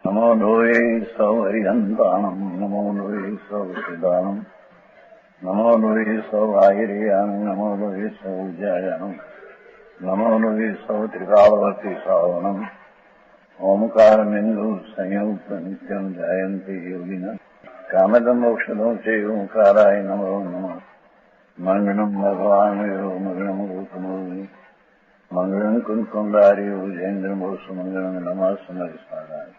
नमो लोये सौहरिहन्ताणम् नमो लोये सौहृदानम् नमो लोये सौभागिर्यानम् नमो लोये सौजायानम् नमो लोये सौत्रिकावती सावनम् ओंकारमिन्दु संयुक्त नित्यम् जायन्ति योगिनः कामदम् मोक्षदम् च ओंकाराय नमो नमः मङ्गलम् भगवान् यो मङ्गलम् रूपमोहि मङ्गलम् कुन्कुण्डारि उजेन्द्रमोसु मङ्गलम् नमः समरिसाराय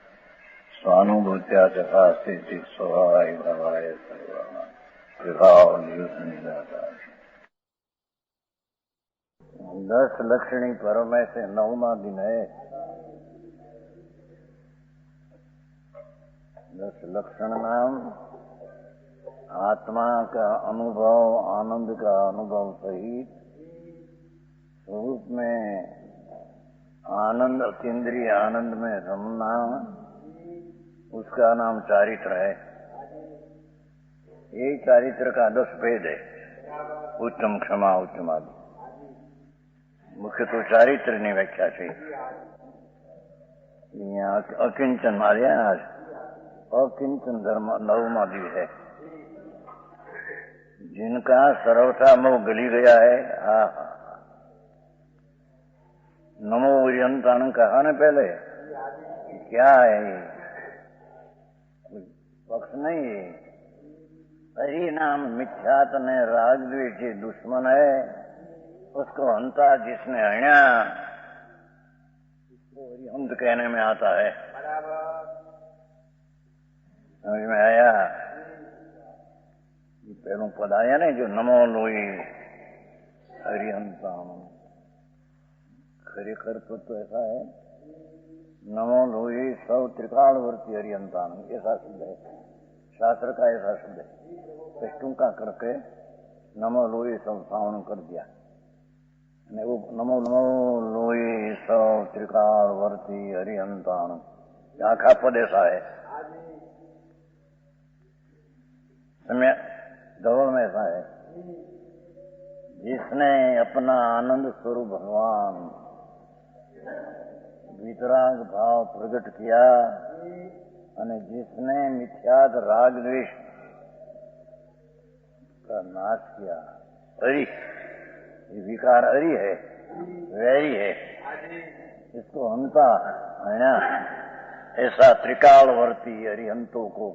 स्वानुभूत्या चकास्ते स्वभावाय भवाय सर्वभाव। 10 लक्षणी पर्व में से 9वां दिन है। 10 लक्षण नाम आत्मा का अनुभव, आनंद का अनुभव सहित स्वरूप में आनंद, अतीन्द्रिय आनंद में रमना, उसका नाम चारित्र है। यही चारित्र का 10 भेद है। उत्तम, क्षमा, उत्तम आदि। मुख्य तो चारित्र ની વ્યાખ્યા છે। यहाँ अकिंचन मार्या आज अकिंचन धर्म 9वां दिन है। जिनका सर्वथा मोह गली गया है। हाँ, नमो ओरियंतान कहा न पहले, क्या है पक्ष नहीं है। हरि नाम मिथ्यात ने राग द्वेष दुश्मन है, उसको हंता जिसने हण्या, इसको हरिहंत कहने में आता है। समझ में आया? ये पहलू पद आया नहीं, जो नमो लोई हरिहंताम। खरेखर पद तो ऐसा है, नमो लोई सौ त्रिकालवर्ती हरिहंतान, ऐसा शब्द है। शास्त्र का ऐसा शब्द है। टूंका करके नमो लोई सब सावन कर दिया। वो नमो नमो लोई सौ त्रिकालवर्ती हरिहंतान, आखा पद ऐसा है। समय धवल में ऐसा है, जिसने अपना आनंद स्वरूप भगवान वितराग भाव प्रकट किया, અને जिसने मिथ्यात राग द्वेष का नाश किया। हरि, ये विकार हरि है, वैरी है, इसको हंता है ना। ऐसा त्रिकालवर्ती हरिहंतों को,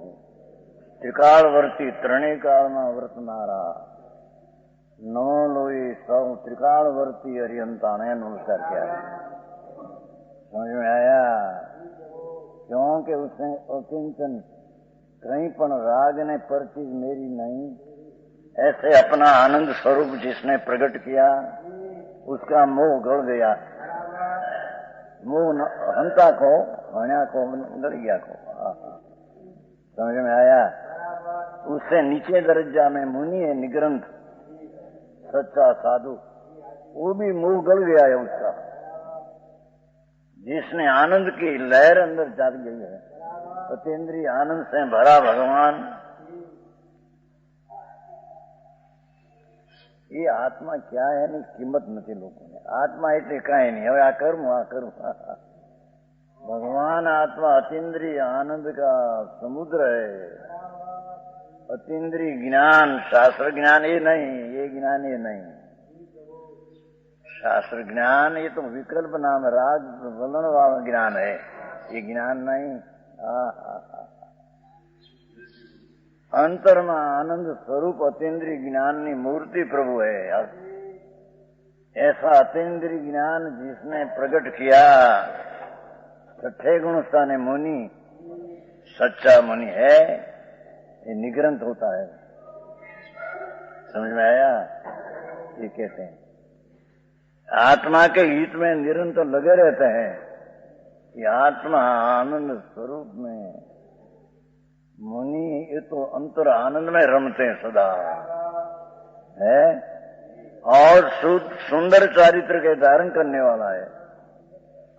त्रिकालवर्ती त्रणेय काल में वर्तनारा नमो लोई सौ त्रिकालवर्ती हरिहंता ने नमस्कार किया। समझ में आया? क्योंकि उसने अकिंचन, कहीं पण राग ने पर चीज मेरी नहीं, ऐसे अपना आनंद स्वरूप जिसने प्रकट किया, उसका मोह गड़ गया। मोह हंता को, हण्या को, गड़िया को। समझ में आया? उससे नीचे दर्जा में मुनि है, निग्रंथ, सच्चा साधु, वो भी मोह गड़ गया है उसका। जिसने आनंद की लहर अंदर जाग गई है, अतीन्द्रिय आनंद से भरा भगवान, ये आत्मा क्या है नहीं किंमत नहीं लोगों ने। आत्मा એટલે કાંઈ नहीं, હવે આ કરું આ કરું। भगवान आत्मा अतीन्द्रिय आनंद का समुद्र है। अतीन्द्रिय ज्ञान, शास्त्र ज्ञान ये नहीं, ये ज्ञान ये नहीं। शास्त्र ज्ञान ये तो विकल्प नाम राग वलन वाला ज्ञान है, ये ज्ञान नहीं। अंतर में आनंद स्वरूप अतीन्द्रिय ज्ञान की मूर्ति प्रभु है। ऐसा अतीन्द्रिय ज्ञान जिसने प्रकट किया, छठे गुण स्थाने मुनि, सच्चा मुनि है, ये निग्रंथ होता है। समझ में आया? ये कहते हैं आत्मा के हित में निरंतर लगे रहते हैं। ये आत्मा आनंद स्वरूप में मुनि, ये तो अंतर आनंद में रमते हैं सदा है, और सुंदर चारित्र के धारण करने वाला है।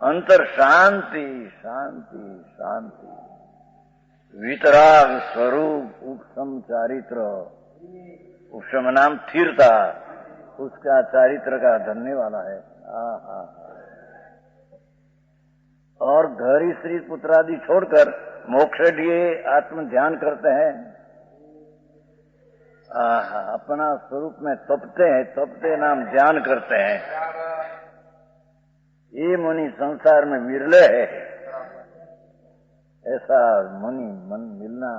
अंतर शांति शांति शांति, वितराग स्वरूप उपशम चारित्र, उपशम नाम स्थिरता, उसका चारित्र का धरने वाला है। और घर स्त्री पुत्र आदि छोड़कर मोक्ष लिए आत्म ध्यान करते हैं। अपना स्वरूप में तपते नाम ध्यान करते हैं। ये मुनि संसार में विरले है। ऐसा मुनि मन मिलना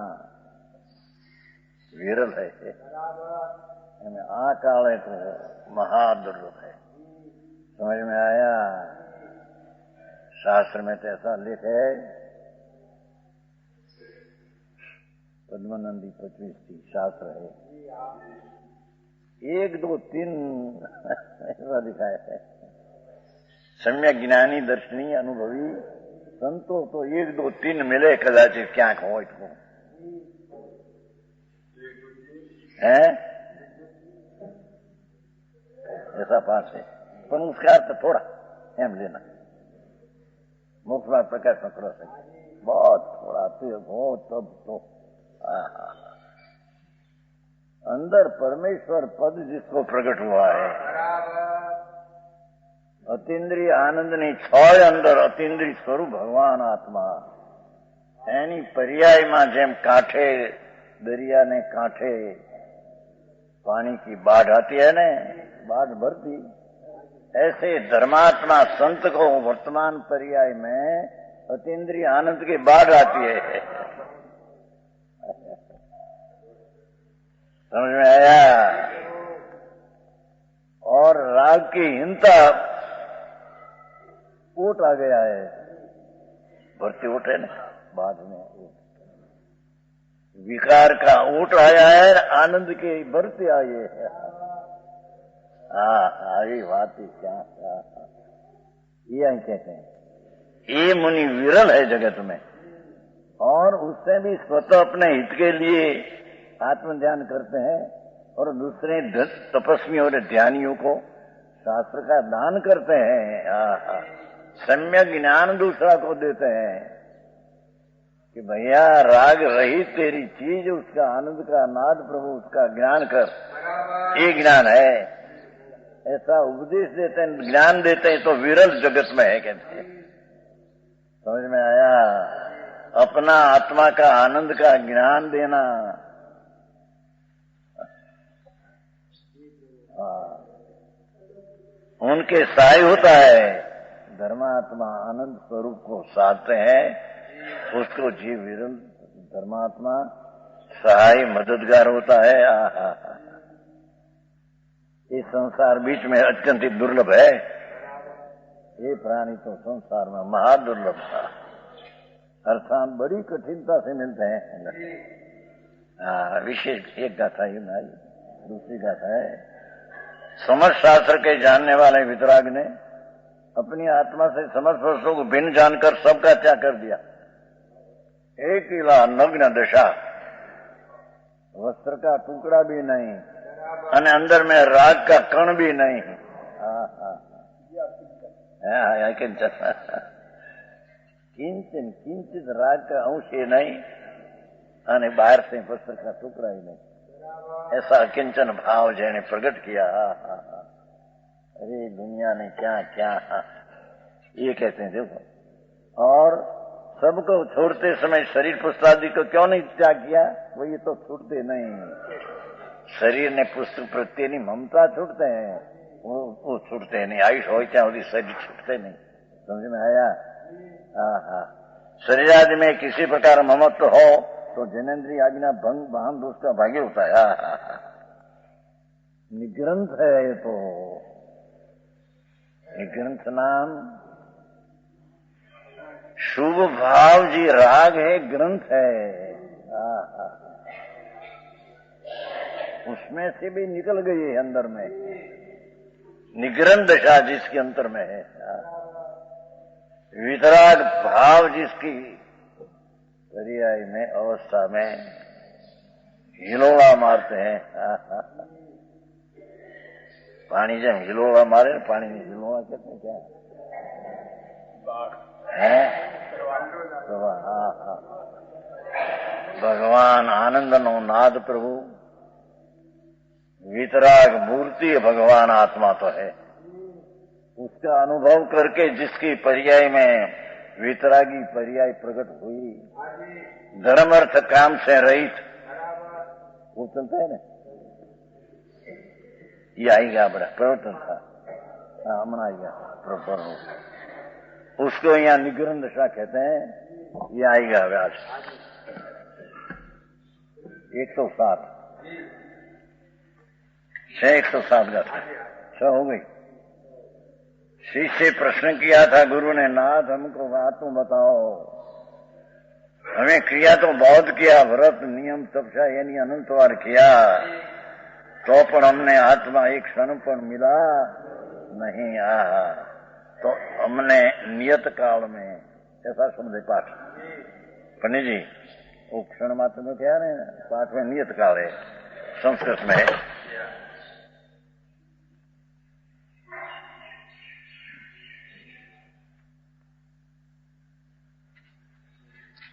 विरल है। आ काले तो महादुर्लभ है। समझ में आया? शास्त्र में तो ऐसा लिख है, पद्मानंदी 25 शास्त्र है, 1 2 3 ऐसा दिखाया है। सम्यक ज्ञानी दर्शनी अनुभवी संतो तो 1 2 3 मिले कदाचित क्या हो इसको है, ऐसा पास है। पर उसका अर्थ थोड़ा एम लेना, मुख्य प्रकाश में करो सके बहुत थोड़ा तो हो तब तो अंदर परमेश्वर पद जिसको प्रकट हुआ है, अतीन्द्रिय आनंद नहीं छोड़ अंदर अतीन्द्रिय स्वरूप भगवान आत्मा एनी पर्याय में जेम कांठे दरिया ने कांठे पानी की बाढ़ आती है ने, बाढ़ भरती, ऐसे धर्मात्मा संत को वर्तमान पर्याय में अतीन्द्रिय आनंद की बाढ़ आती है। समझ में आया? और राग की हिंता ऊट आ गया है, भरती ऊट है ना, बाद में विकार का ऊट आया है, आनंद की भरती आई है। ये बात ही क्या ये कहते हैं। ये मुनि विरल है जगत में, और उससे भी स्वतः अपने हित के लिए आत्म ध्यान करते हैं और दूसरे तपस्वी और ध्यानियों को शास्त्र का दान करते हैं। सम्यक ज्ञान दूसरा को देते हैं कि भैया राग रही तेरी चीज, उसका आनंद का नाद प्रभु उसका ज्ञान कर, ये ज्ञान है। ऐसा उपदेश देते हैं, ज्ञान देते हैं तो विरल जगत में है कहते हैं। समझ में आया? अपना आत्मा का आनंद का ज्ञान देना, उनके सहाय होता है। धर्मात्मा आनंद स्वरूप को साधते हैं, उसको जीव विरल धर्मात्मा सहाय मददगार होता है। ये संसार बीच में अत्यंत दुर्लभ है। ये प्राणी तो संसार में महादुर्लभ था, अर्थात बड़ी कठिनता से मिलते हैं। विशेष एक गाथा ही नहीं, दूसरी गाथा है। समस्त शास्त्र के जानने वाले वितराग ने अपनी आत्मा से समस्त वस्तुओं को भिन्न जानकर सबका त्याग कर दिया। एक इला नग्न दशा, वस्त्र का टुकड़ा भी नहीं, और अंदर में राग का कण भी नहीं। किंचन किंचित राग का अंश ही नहीं, और बाहर से वस्त्र का टुकड़ा ही नहीं। ऐसा किंचन भाव जिन्हें प्रकट किया। अरे दुनिया ने क्या क्या ये कहते हैं देखो। और सबको छोड़ते समय शरीर पुस्तादि को क्यों नहीं त्याग किया? वो ये तो छूटते नहीं। शरीर ने पुस्तक प्रत्यय नहीं, ममता छूटते हैं, वो छूटते नहीं। आयुष हो क्या होती, शरीर छूटते नहीं। समझ में आया? शरीर आदि में किसी प्रकार ममत्व हो तो जनेन्द्रीय आज्ञा भंग भान दोष का भागी होता है। निग्रंथ है ये तो, निग्रंथ नाम शुभ भाव जी राग है, ग्रंथ है। उसमें से भी निकल गई है अंदर में, निग्रंथ दशा जिसके अंतर में है। वितराग भाव जिसकी पर्याय में अवस्था में हिलोड़ा मारते हैं। पानी जब हिलोड़ा मारे, पानी में हिलोड़ा कहते हैं क्या है? भगवान आनंद नो नाद प्रभु, वितराग मूर्ति भगवान आत्मा तो है। उसका अनुभव करके जिसकी पर्याय में वितरागी पर्याय प्रकट हुई, धर्म अर्थ काम से रहित, वो चलता है ना, ये आएगा बड़ा प्रवर्तन था, हमन आएगा प्रॉपर हो, उसको यहाँ निगरण दशा कहते हैं। ये आएगा व्यास 107 107 गाथा 6 हो गई। शिष्य प्रश्न किया था गुरु ने, नाथ हमको बात तो बताओ, हमें क्रिया तो बहुत किया, व्रत नियम तपस्या यानी अनंत बार किया, तो पर हमने आत्मा एक क्षण पर मिला नहीं। आहा, तो हमने नियत काल में ऐसा समझे पाठ पंडित जी, वो क्षण मात्र में क्या है पाठ में नियत काल है, संस्कृत में है।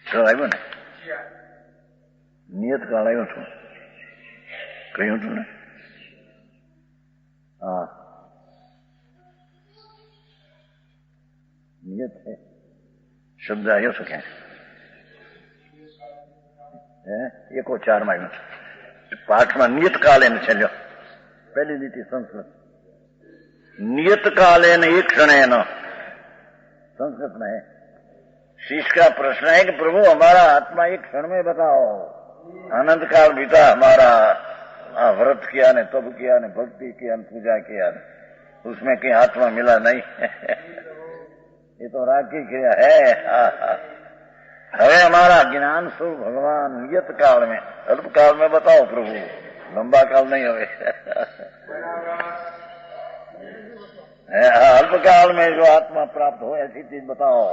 चलो આવ્યો ને નિયત કાળ આવ્યો છું, કહ્યું હતું ને? હા, નિયત है શબ્દ આવ્યો છે ક્યાં? 104 માં આવ્યો છે પાઠમાં નિયત કાલે છે। લ્યો પહેલી લીટી સંસ્કૃત, नियत कालेन एक क्षणेन, संस्कृत में है। शिष्य का प्रश्न है कि प्रभु हमारा आत्मा एक क्षण में बताओ, अनंत काल बीता हमारा, व्रत किया ने, तप किया ने, भक्ति किया ने, पूजा किया ने, उसमें कहीं आत्मा मिला नहीं। ये तो राग की क्रिया है। हमें हमारा ज्ञान स्वरूप भगवान नियत काल में, अल्प काल में बताओ प्रभु, लंबा काल नहीं होवे। अल्प काल में जो आत्मा प्राप्त हो ऐसी चीज बताओ।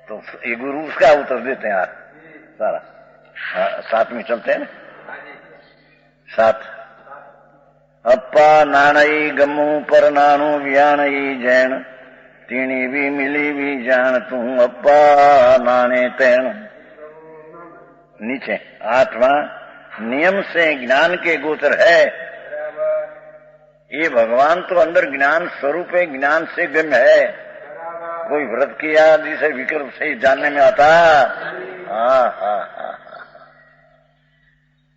तो ये गुरु उसका उत्तर देते हैं यार सारा। 7 में चलते हैं ना, 7। अप्पा नाणई गमू पर नाणु व्याणई जैन, तीनी भी मिली भी जान तू अप्पा नाने तैण। नीचे आत्मा नियम से ज्ञान के गोचर है। ये भगवान तो अंदर ज्ञान स्वरूप है, ज्ञान से गम्य है। कोई व्रत किया जिसे विकल्प से जानने में आता।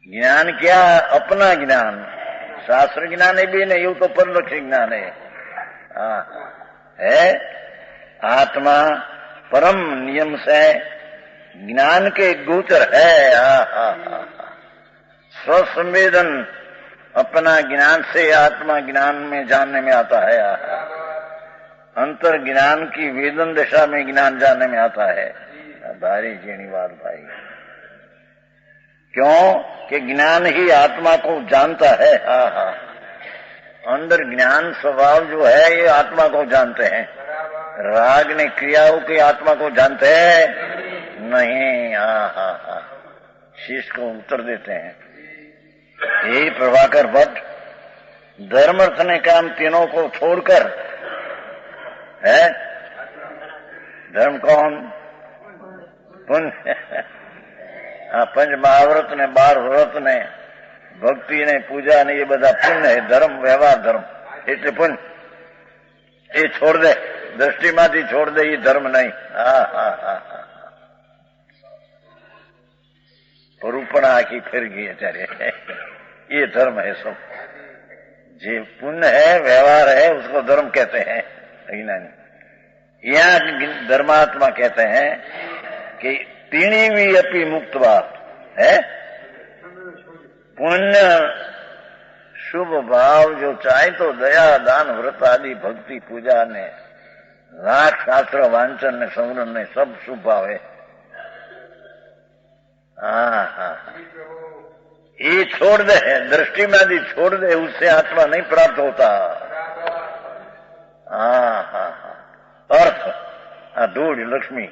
ज्ञान क्या? अपना ज्ञान, शास्त्र ज्ञान है भी नहीं, ये तो परलक्ष ज्ञान है। आत्मा परम नियम से ज्ञान के गोचर है। स्वसंवेदन अपना ज्ञान से आत्मा ज्ञान में जानने में आता है। अंतर ज्ञान की वेदन दशा में ज्ञान जानने में आता है। भारी जीणीवाद भाई, क्यों कि ज्ञान ही आत्मा को जानता है। अंदर ज्ञान स्वभाव जो है ये आत्मा को जानते हैं। राग ने क्रियाओं की आत्मा को जानते हैं नहीं। शिष्य को उत्तर देते हैं, यही प्रभाकर भट्ट धर्म अर्थ ने काम तीनों को छोड़कर है। धर्म कौन? पुण्य। पंच महाव्रत ने, 12 व्रत ने, भक्ति ने, पूजा ने, ये બધા पुण्य है। धर्म व्यवहार धर्म એટલે पुण्य। ये छोड़ दे, दृष्टिમાંથી छोड़ दे, ये धर्म नहीं। परूपणा आखी फिर गई अचार्य, ये धर्म है सब। जो पुण्य है, व्यवहार है, उसको धर्म कहते हैं अज्ञानी। यहाँ धर्मात्मा कहते हैं कि तीनी भी अपनी मुक्तवाद है। पुण्य शुभ भाव जो चाहे तो दया दान व्रत आदि भक्ति पूजा ने, राग शास्त्र वांचन ने, समरण ने, सब शुभ भाव है। ये छोड़ दे, दृष्टि में यदि छोड़ दे, उससे आत्मा नहीं प्राप्त होता। अर्थ धूल लक्ष्मी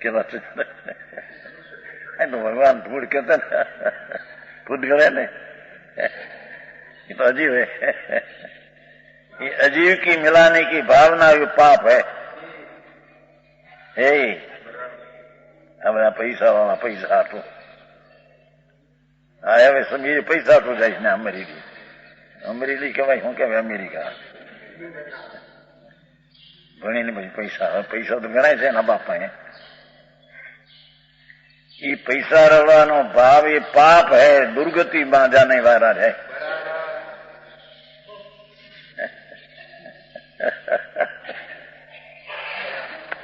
के तो भगवान धूल कहते ना, भूतगल है ने, ये तो अजीब है। ये अजीब की मिलाने की भावना ये पाप है। अब पैसा वाला पैसा तो હવે સમજી પૈસા તો જાય ને અમરેલી, અમરેલી કહેવાય, શું કહેવાય અમેરિકા? ભણીને પછી પૈસા તો ગણાય છે ના બાપા એ પૈસા રડવાનો ભાવ એ પાપ હૈ, દુર્ગતિમાં જાને વાળા है।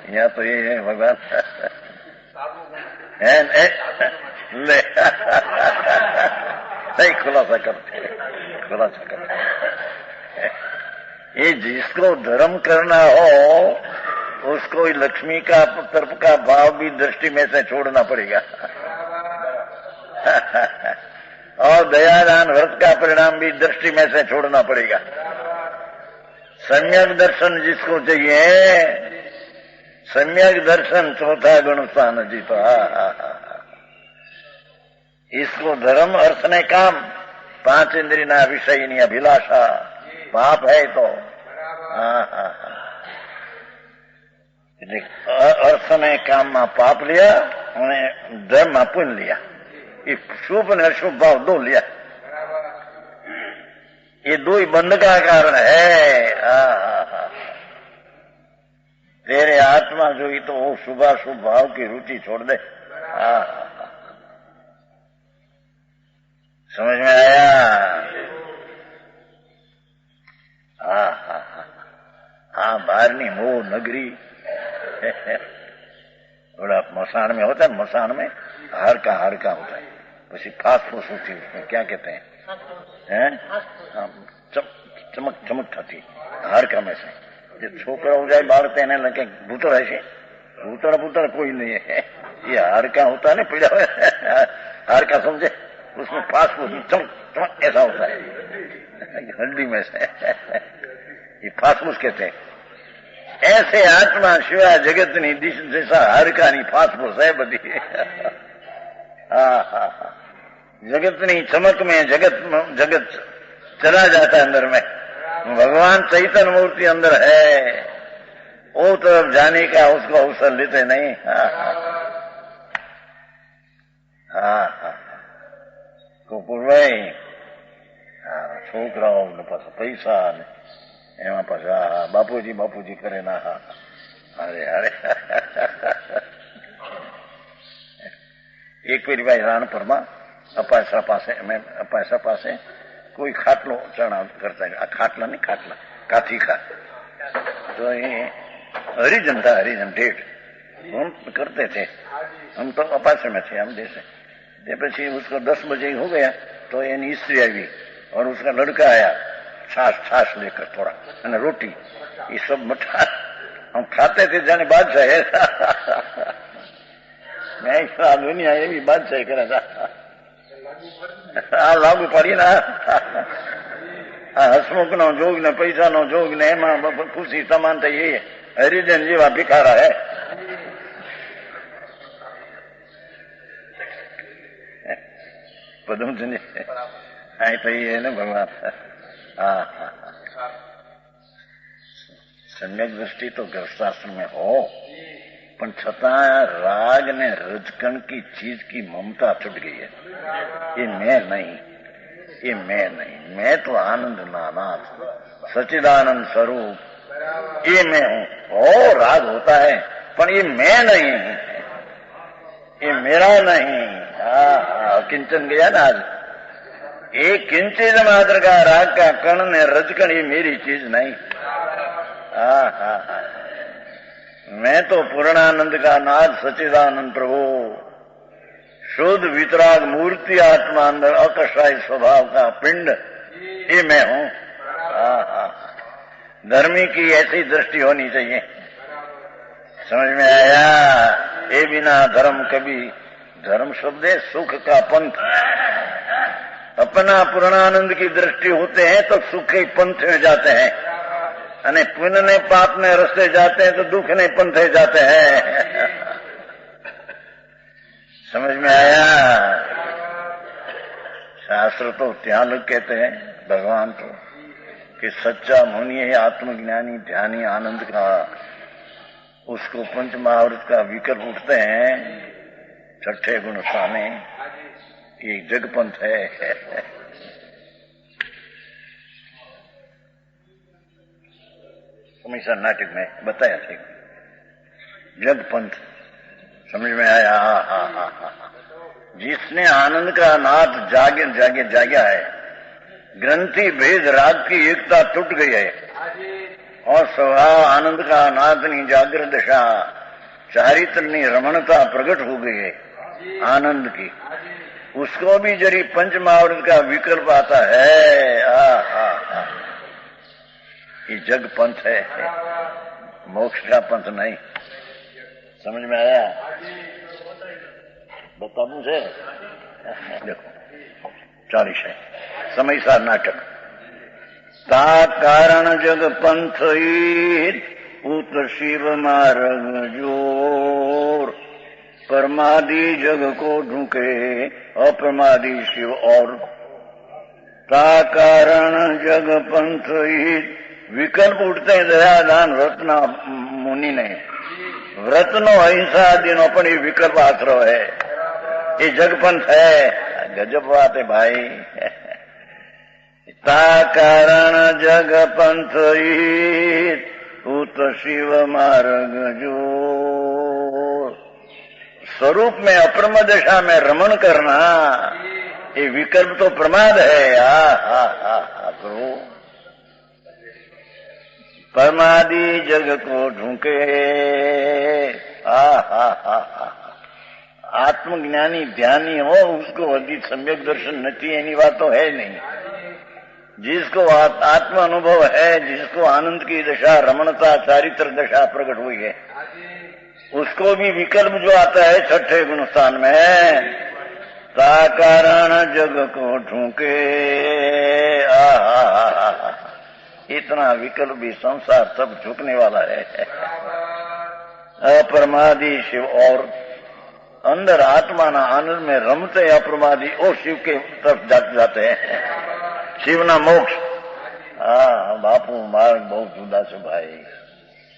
यहाँ तो ये है भगवान है ले नहीं खुलासा करते ये जिसको धर्म करना हो उसको लक्ष्मी का तरफ का भाव भी दृष्टि में से छोड़ना पड़ेगा और दयादान व्रत का परिणाम भी दृष्टि में से छोड़ना पड़ेगा। सम्यक दर्शन जिसको चाहिए, सम्यक दर्शन चौथा गुण स्थान जीतो। इसको धर्म अर्थ ने काम, 5 इंद्रिय विषय ની અભિલાષા पाप है तो अर्थ ने काम में पाप लिया और धर्म में पुण्य लिया। ये शुभ और अशुभ भाव 2 लिया, ये 2 ही बंध का कारण है। तेरे आत्मा जोई तो वो शुभाशुभ भाव की रुचि छोड़ दे। समझ में आया? हाँ बाहरनी वो नगरी बड़ा मसान में होता है, मसान में हार का होता है, પછી फास फूस होती है, उसमें क्या कहते हैं, चमक थती हार का में से जो छोकरा हो जाए बाहर तेने लगे भूतड़ है, भूतड़ कोई नहीं है, ये हार का होता है ना पीड़ा हार का समझे, उसमें फास फूस चमक ऐसा होता है हड्डी में से ये फास फूस कहते हैं। ऐसे आत्मा शिवाय जगत नहीं जैसा हर का नहीं फास फूस है बदी। जगत नहीं चमक में जगत चला जाता है अंदर में, भगवान चैतन्य मूर्ति अंदर है, वो तरफ जाने का उसको अवसर लेते नहीं। गोपुरभाई छोकराओ ने पास पैसा ने एमा पासा बापूजी करे ना। अरे एक पेरी भाई राणपुर में अपायसा पासे कोई खाटलो चढ़ा करता है, खाटला नहीं खाटला काठी का, तो ये हरिजन था, हरिजन ठेठ हम करते थे, हम तो अपासे में थे हम जैसे। પછી उसको 10 बजे हो गया तो एनी स्त्री आई और उसका लड़का आया छाछ लेकर थोड़ा और रोटी, ये सब मठा हम खाते थे जाने बादशाह है। मैं दुनिया ये भी बादशाह करे था लागू पड़ी ना। हसमुख नो जोग ने पैसा नो जोग ने एम खुशी समानता ये हरिजन जेवा भिखारा है। पदम सुनिए तो ये है ना भगवान। सम्यक दृष्टि तो गृहस्थाश्रम में हो, पण छतां राग ने रजकण की चीज की ममता छुट गई है। ये मैं नहीं, मैं तो आनंद नानाथ सच्चिदानंद स्वरूप, ये मैं हूं। ओ राग होता है पर ये मैं नहीं, ये मेरा नहीं। किंचन गया ना आज, एक किंचित मात्र का राग का कण ने रजकण ये मेरी चीज नहीं। मैं तो पूर्णानंद का नाथ सच्चिदानंद प्रभु, शुद्ध वितराग मूर्ति आत्मा अंदर अकषाय स्वभाव का पिंड, ये मैं हूं। धर्मी की ऐसी दृष्टि होनी चाहिए। समझ में आया? ये बिना धर्म कभी, धर्म शब्द है सुख का पंथ। अपना पूर्णानंद की दृष्टि होते हैं तो सुख के पंथ में जाते हैं, अने पुण्य ने पाप ने रस्ते जाते हैं तो दुख ने पंथे जाते हैं। समझ में आया? शास्त्र तो त्याग कहते हैं भगवान तो कि सच्चा मुनि है आत्मज्ञानी ध्यानी आनंद का, उसको पंच महावृत का विकल्प उठते हैं, 6ठे गुण स्थाने, ये जगपंथ है। समयसा नाटक में बताया थे। जग पंथ समझ में आया? हा हा हा हा। जिसने आनंद का नाद जाग्या है, ग्रंथि भेद राग की एकता टूट गई है और स्वभाव आनंद का नादनी जागृत दशा चारित्रनी रमणता प्रकट हो गई है आनंद की। उसको भी जरी पंचमावृत का विकल्प आता है। ये जग पंथ है, मोक्ष का पंथ नहीं। समझ में आया? बता मुझे। देखो 40 है समयसार नाटक। ता कारण जग पंथ उत शिव मार्ग जोर, परमादि जग को ढूंके अप्रमादी शिव और। ता कारण जग पंथ विकल्प उठते दयादान व्रतना मुनि ने। व्रतनो अहिंसा दिनो पण ये विकल्प आश्रय है। ये जगपंथ है। गजब बात है भाई। ता कारण जग पंथ उत शिव मार्ग जो। स्वरूप में अप्रम दशा में रमण करना ये विकल्प तो प्रमाद है। प्रभु परमादि जग को ढूंके। आत्मज्ञानी ध्यानी हो उसको अधिक सम्यक दर्शन नहीं, एनी बात तो है नहीं। जिसको आत्म अनुभव है, जिसको आनंद की दशा रमणता चारित्र दशा प्रकट हुई है, उसको भी विकल्प जो आता है छठे गुण स्थान में, ता कारण जग को ढूंके। इतना विकल्प भी संसार सब झुकने वाला है। अप्रमादी शिव और अंदर आत्मा ना आनंद में रमते अप्रमादी और शिव के तरफ जाते हैं। शिव ना मोक्ष। बापू मार्ग बहुत जुदा છે ભાઈ।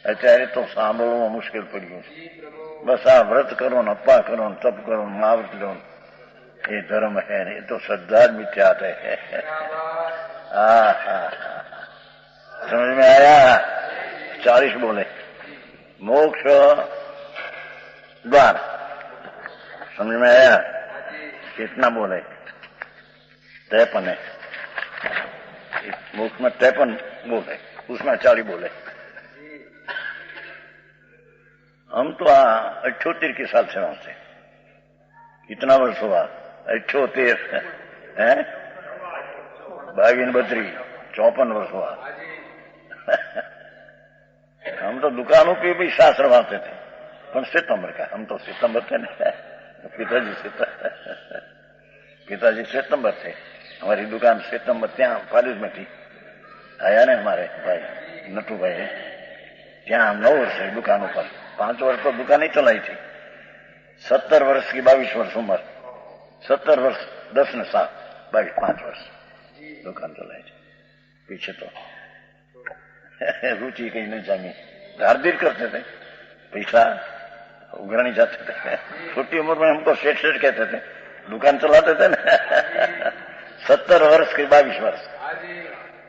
અત્યારે તો સાંભળવામાં મુશ્કેલ પડ્યું છે। બસ આ વ્રત કરો ને અપ્પા કરો ને તપ કરો ને માવત લો, ये धर्म है, ये तो श्रद्धा मिथ्यात है। समझ में आया? 40 बोले मोक्ष द्वार। समझ में आया? कितना बोले? 53 है। मोक्ष में 53 बोले, उसमें 40 बोले। हम तो 78 के साल से वहां से। कितना वर्ष हुआ? 78 है। 22 32 54 वर्ष हुआ। हम तो दुकानों पे भी शास्त्र मानते थे, पर सितंबर का। हम तो सितंबर थे ना, पिताजी सितंबर थे। हमारी दुकान सितंबर ત્યાં कॉलेज में थी। आया ने हमारे भाई नटू भाई, ત્યાં 9 वर्ष दुकानों पर। 5 वर्ष तो दुकान ही चलाई थी। 70 वर्ष की 22 वर्ष उम्र। 70 वर्ष 10 ने 7 22 5 वर्ष दुकान चलाई थी। पीछे तो रुचि कहीं नहीं जानी, धारधीर करते थे, पैसा उगरानी जाते थे। छोटी उम्र में हमको सेठ सेठ कहते थे, दुकान चलाते थे ना। 70 वर्ष के 22 वर्ष,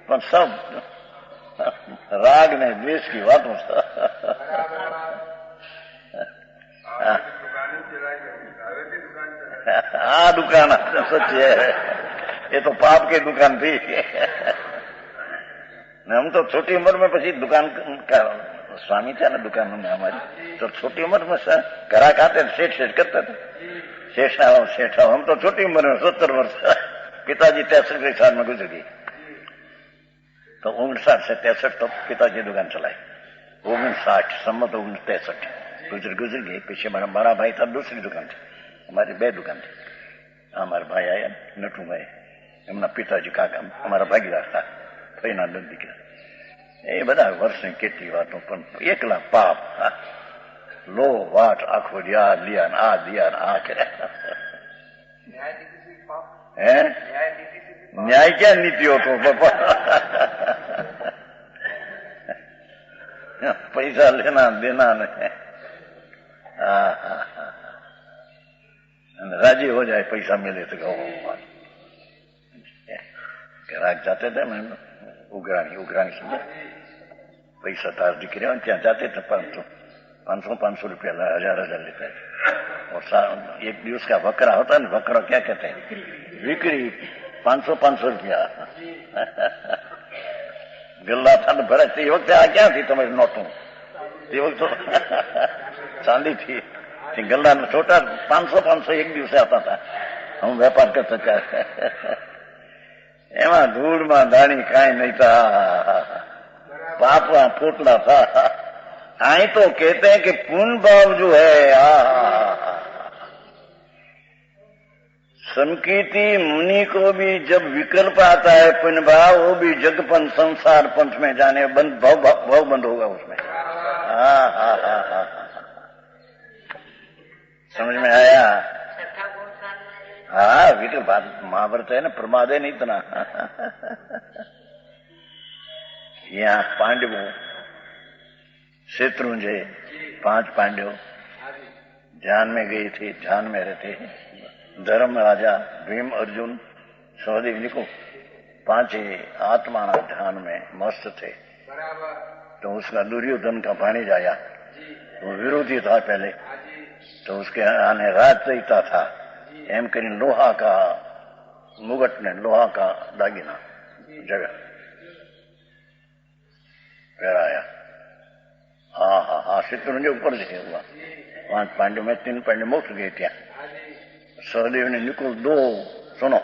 पर सब राग ने द्वेष की बात। दुकान सच है, ये तो पाप की दुकान थी। हम तो छोटी उम्र में પછી दुकान का स्वामी था ना दुकान में हमारी, तो छोटी उम्र में ग्राहक आते सेठ सेठ करते थे। सेठ हम तो छोटी उम्र में 70 वर्ष। पिताजी 63 साल में गुजर गई, तो 59 से 63 तो पिताजी दुकान चलाई। 59 सम्मत 63 गुजर गई। पीछे बड़ा भाई था, दूसरी दुकान थी। हमारी 2 दुकान थी। हमारे भाई आया नटू भाई, એમના પિતાજી કાકા અમારા ભાગીદાર હતા, ફઈના દીકરા। એ બધા વર્ષની કેટલી વાતો, પણ એકલા પાપ। લો વાટ આખો દિયા લિયા ને આ દિયા ને આ કર્યા। હે ન્યાય ક્યાં નીતિઓ તો બાપા। પૈસા લેના દેના ને राजी हो जाए पैसा मिले तो ग्राहक जाते थे। मैं उगरानी समझे, भाई 7 દીકરીઓ ત્યાં जाते थे 500 रुपया 1000 लेता है। और एक दिवस का बकरा होता है ना, बकरा क्या कहते हैं, बिक्री 500 रुपया। गल्ला था तो भरा थी वक्त आ क्या थी तुम्हारी नोटों, ये वक्त तो चांदी थी, गल्ला में छोटा 500 एक दिवस आता था। हम व्यापार करते थे एमा धूल में दाणी काई नहीं था, पापा पोटला था। आई तो कहते हैं कि पुण्य भाव जो है समकीर्ति मुनि को भी जब विकल्प आता है पुण्य भाव, वो भी जगपन संसार पंथ में जाने बंद भाव बंद होगा उसमें। समझ में आया? हाँ विकल्प महाभारत है ना, प्रमाद है नहीं इतना। यहाँ पांडवों शत्रुंजय 5 पांडव ध्यान में गए थे, ध्यान में रहते। धर्म राजा भीम अर्जुन सहदेव निको 5 आत्मा ध्यान में मस्त थे। तो उसका दुर्योधन का पानी जाया, वो विरोधी था पहले, तो उसके आने राज चैता था एम करी लोहा का मुगट ने लोहा का दागिना जगह पहराया। हाँ शत्रुंजय ऊपर से हुआ। 5 पांडव में 3 पांडव मोक्ष गए क्या। सहदेव ने निकुल 2 सुनो,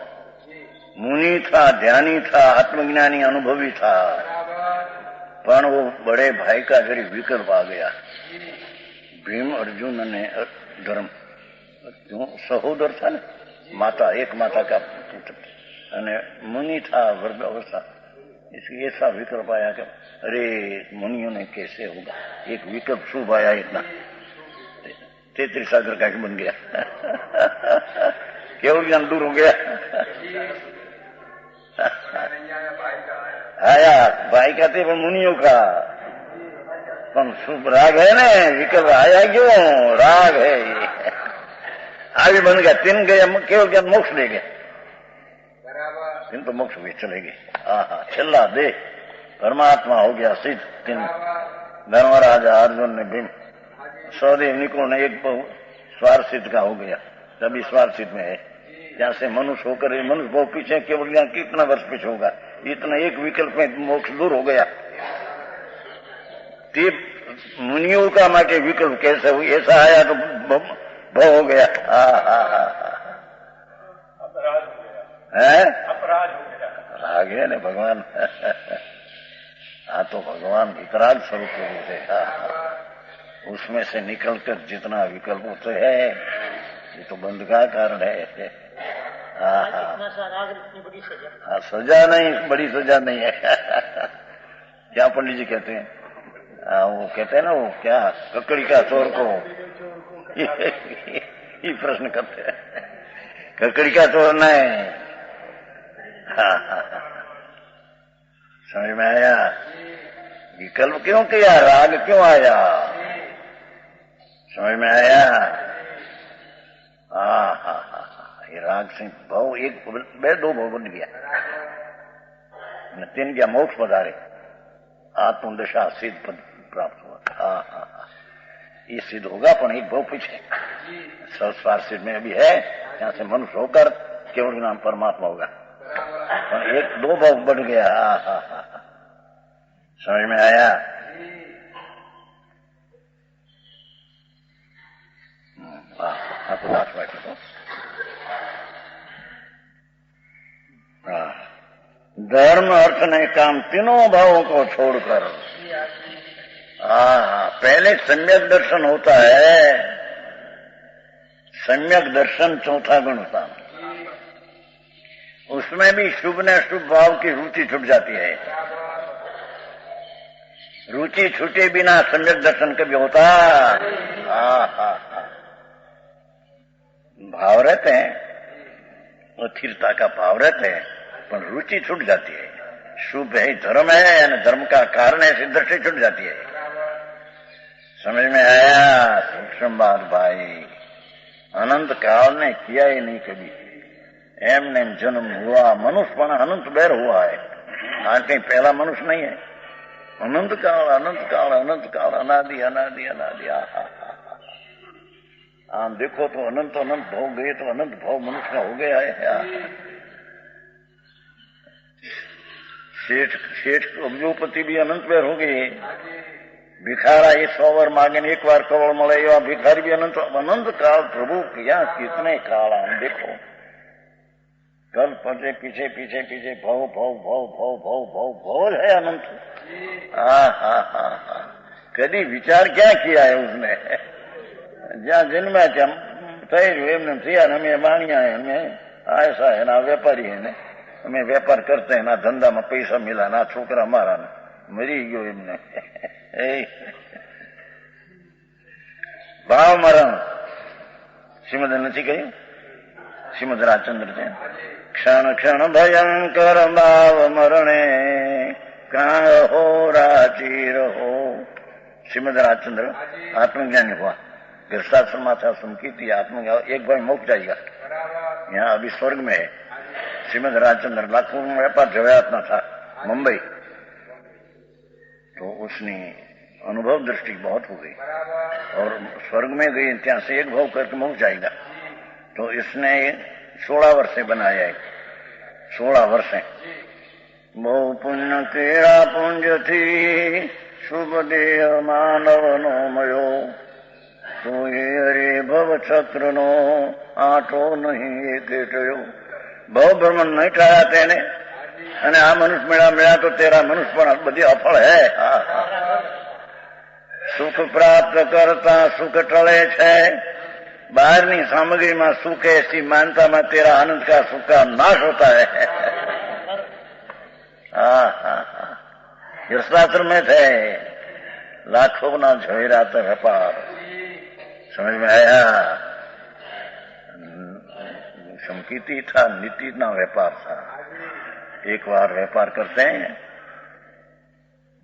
मुनि था, ध्यानी था, आत्मज्ञानी अनुभवी था, पर वो बड़े भाई का गरीब विकल्प आ गया। भीम अर्जुन ने धर्म क्यों सहोदर था ना, माता एक माता का पुत्र, मुनि था वर्ग अवस्था, इसलिए ऐसा विकल्प आया कि अरे मुनियों ने कैसे होगा, एक विकल्प शुभ आया, इतना 33 सागर का बन गया। केवल ज्ञान दूर हो गया। आया भाई का थे मुनियों का, पर शुभ राग है ना, विकल्प आया क्यों, राग है ये, आगे बन गया। 3 गया केवल ज्ञान मोक्ष ले गया, 3 तो मोक्ष भी चले गए। छेल्ला दे परमात्मा हो गया सिद्ध। 3 धर्मराजा अर्जुन ने भीम, सहदेव निकुल ने एक स्वार सिद्ध का हो गया, तभी स्वार सिद्ध में है। यहाँ से मनुष्य होकर मनुष्य बहुत पीछे, केवल यहाँ कितना वर्ष पीछे होगा, इतना एक विकल्प में मोक्ष दूर हो गया। मुनियों का माटे विकल्प कैसे हुई, ऐसा आया तो भव हो गया। अपराध हो गया, राग है ना भगवान। तो भगवान विकराग स्वरूप होते, उसमें से निकलकर जितना विकल्प होते है, ये तो बंध का कारण है। सजा नहीं, बड़ी सजा नहीं है। क्या पंडित जी कहते हैं, वो कहते हैं ना, वो क्या ककड़ी का चोर को ये प्रश्न करते हैं, ककड़ी का चोर नहीं। समझ में आया? विकल्प क्यों किया, राग क्यों आया, समझ में आया? ये राग से भाव एक 2 भाव बन गया, 3 क्या मोक्ष पधारे, आत्मदशा सिद्ध पद प्राप्त हुआ। ये सिद्ध होगा, पर एक भाव पीछे संस्कार सिद्ध में अभी है, यहाँ से मनुष्य होकर केवल नाम परमात्मा होगा, पर 1-2 भाव बढ़ गया। समझ में आया? धर्म अर्थ ने काम तीनों भावों को छोड़कर, पहले सम्यक दर्शन होता है, सम्यक दर्शन चौथा गुण होता है, उसमें भी शुभ न शुभ भाव की रुचि छूट जाती है। रुचि छूटे बिना सम्यक दर्शन कभी होता? भाव रहते हैं, स्थिरता का भाव रहते हैं, पर रुचि छूट जाती है। शुभ है, धर्म है, यानी धर्म का कारण है, दृष्टि छूट जाती है। समझ में आया? सूक्ष्म बात भाई, अनंत काल ने किया ही नहीं कभी, एमने जन्म हुआ, मनुष्य पण अनंत बेर हुआ है, आज कहीं पहला मनुष्य नहीं है। अनंत काल अनंत काल अनंत काल, अनादि अनादि अनादि। आम देखो तो अनंत अनंत भाव गए तो अनंत भाव मनुष्य का हो गया है। सेठ सेठ अब्जोपति भी अनंत बार हो गए। भिखारा ये 100 वर मांगे एक बार कवड़ મળે એવા भिखारी भी अनंत अनंत काल प्रभु किया। कितने काल हम देखो, कल पटे पीछे पीछे पीछे भव भव भव भव भव भव भव है अनंत। कभी विचार क्या किया है उसने? જ્યાં જન્મ્યા ત્યાં થઈ રહ્યું એમને થયા ને અમે માણ્યા અમે ऐसा है ना व्यापारी है ने અમે વેપાર કરતા એના ધંધામાં પૈસા મિલા ના છોકરા મારા ને મરી ગયો એમને। ભાવ મરણ શ્રીમદ નથી કહ્યું? શ્રીમદ રાજચંદ્ર છે क्षण क्षण भयंकर भाव मरणे कहाँ हो राची रहो। श्रीमद राजचंद्र आत्मज्ञानी हुआ, गृहस्थाश्रम था, संकीर्ति आत्मज्ञान। एक भाई मोक्ष जाएगा, यहाँ अभी स्वर्ग में है। श्रीमद राजचंद्र लाखों में व्यापार जवायात्मा था मुंबई, तो उसने अनुभव दृष्टि बहुत हो गई और स्वर्ग में गई। ત્યાં से एक भाव करके मोक्ष जाएगा। तो इसने 16 वर्षे बनाया है, 16 वर्षे। बहु पुण्य केड़ा पुंज थी शुभ देह मानव नो मयो तो ये हरे भव चक्र नो आटो नहीं एक भव भ्रमण नहीं टाया तेने અને આ મનુષ્ય મળ્યા તો તેરા મનુષ્ય પણ બધી અફળ હે। સુખ પ્રાપ્ત કરતા સુખ ટળે છે, बाहरनी सामग्री में सुख है ऐसी मानता में तेरा आनंद का सुख का नाश होता है। गृहस्थाश्रम में थे, लाखों ना झवेरा था व्यापार। समझ में आया? संकीर्ति था, नीति ना व्यापार था। एक बार व्यापार करते हैं,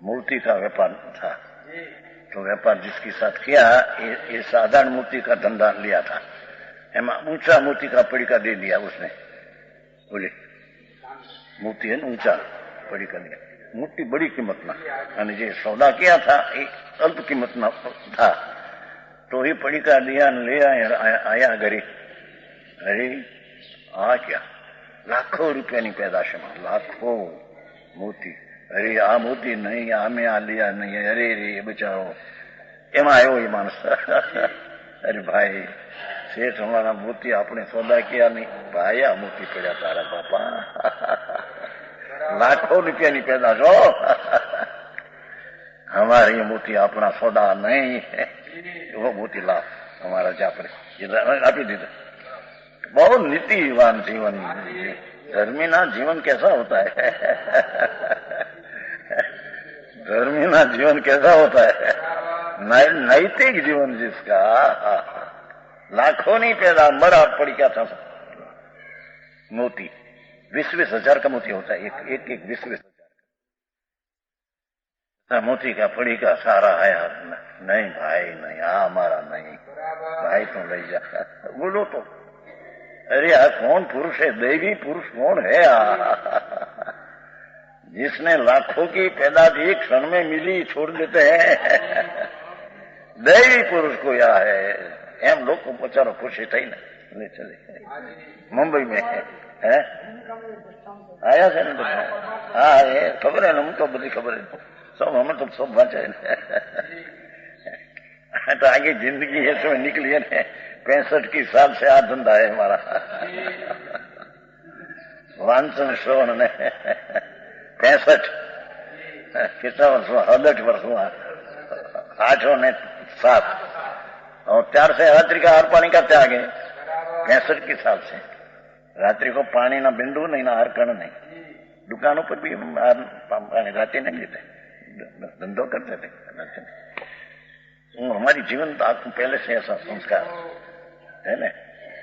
मूर्ति का व्यापार था, तो व्यापार जिसके साथ किया ये साधारण मूर्ति का धंधा लिया था। एमा ऊंचा मूर्ति का पड़ीका दे दिया उसने। बोले मूर्ति है ना, ऊंचा पड़ीका दिया, मूर्ति बड़ी कीमत ना, અને જે सौदा किया था ये अल्प कीमत ना था। तो ये पड़ीका दिया ले आया घरे। अरे आ क्या लाखों रुपया की पैदाश में लाखों मूर्ति। अरे आ मूर्ति नहीं, आमे आ लिया नहीं। अरे रे बेचारो एम आयो ये मानस। अरे भाई सेठ हमारा मूर्ति आपने सौदा किया नहीं। भाई आ मूर्ति पड़ा तारा पापा, लाखों रुपया की पैदाश हो। हमारी मूर्ति अपना सौदा नहीं है, वो मूर्ति ला हमारा जापरे आपी दीदा। बहुत नीतिवान जीवन, धर्मी ना जीवन कैसा होता है? धर्मी ना जीवन कैसा होता है? नैतिक जीवन जिसका लाखों नहीं पैदा मरा पड़ी क्या था मोती 20-20 हजार का मोती होता है, एक 20-20 हजार मोती का पड़ी का सारा आया। नहीं भाई नहीं, हमारा नहीं भाई, तुम ले जा। बोलो तो अरे आ कौन पुरुष है? दैवी पुरुष कौन है? जिसने लाखों की पैदाद एक क्षण में मिली छोड़ देते हैं। दैवी पुरुष को या है एम लोग को बचारो खुशी थी ना ले चले। मुंबई में है आया है ना? हाँ ये खबर है ना, मुझको बड़ी खबर है सब, हमें तो सब बचा है। तो आगे जिंदगी है समय निकली है ना। 65 की साल से आ धंधा है हमारा। वांचन श्रवण ने 65 कितना वर्ष हुआ? 68 वर्ष हुआ, 807। और 4 से रात्रि का हर पानी का त्याग है। 65 की साल से रात्रि को पानी ना बिंदु नहीं ना हर कण नहीं। दुकानों पर भी पानी रात नहीं लेते, धंधो करते थे। हमारी जीवन तो आपको पहले से ऐसा संस्कार है ना।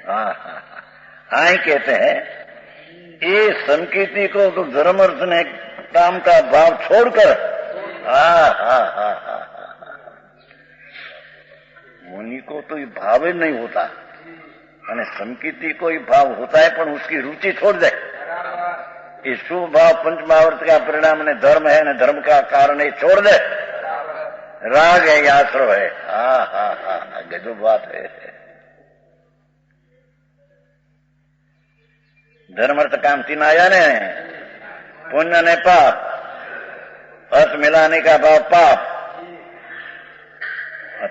हाँ कहते हैं ये संकीर्ति को तो धर्म अर्थ ने काम का भाव छोड़कर मुनि को तो ये भाव ही नहीं होता, संकीर्ति को ही भाव होता है, पर उसकी रुचि छोड़ दे। ये शुभ भाव पंचमावर्त का परिणाम ने धर्म है न धर्म का कारण है, छोड़ दे। राग है या आश्रव है। हा गजब बात है। धर्म अर्थ काम तीन आया ने, पुण्य ने पाप, अर्थ मिलाने का भाव पाप,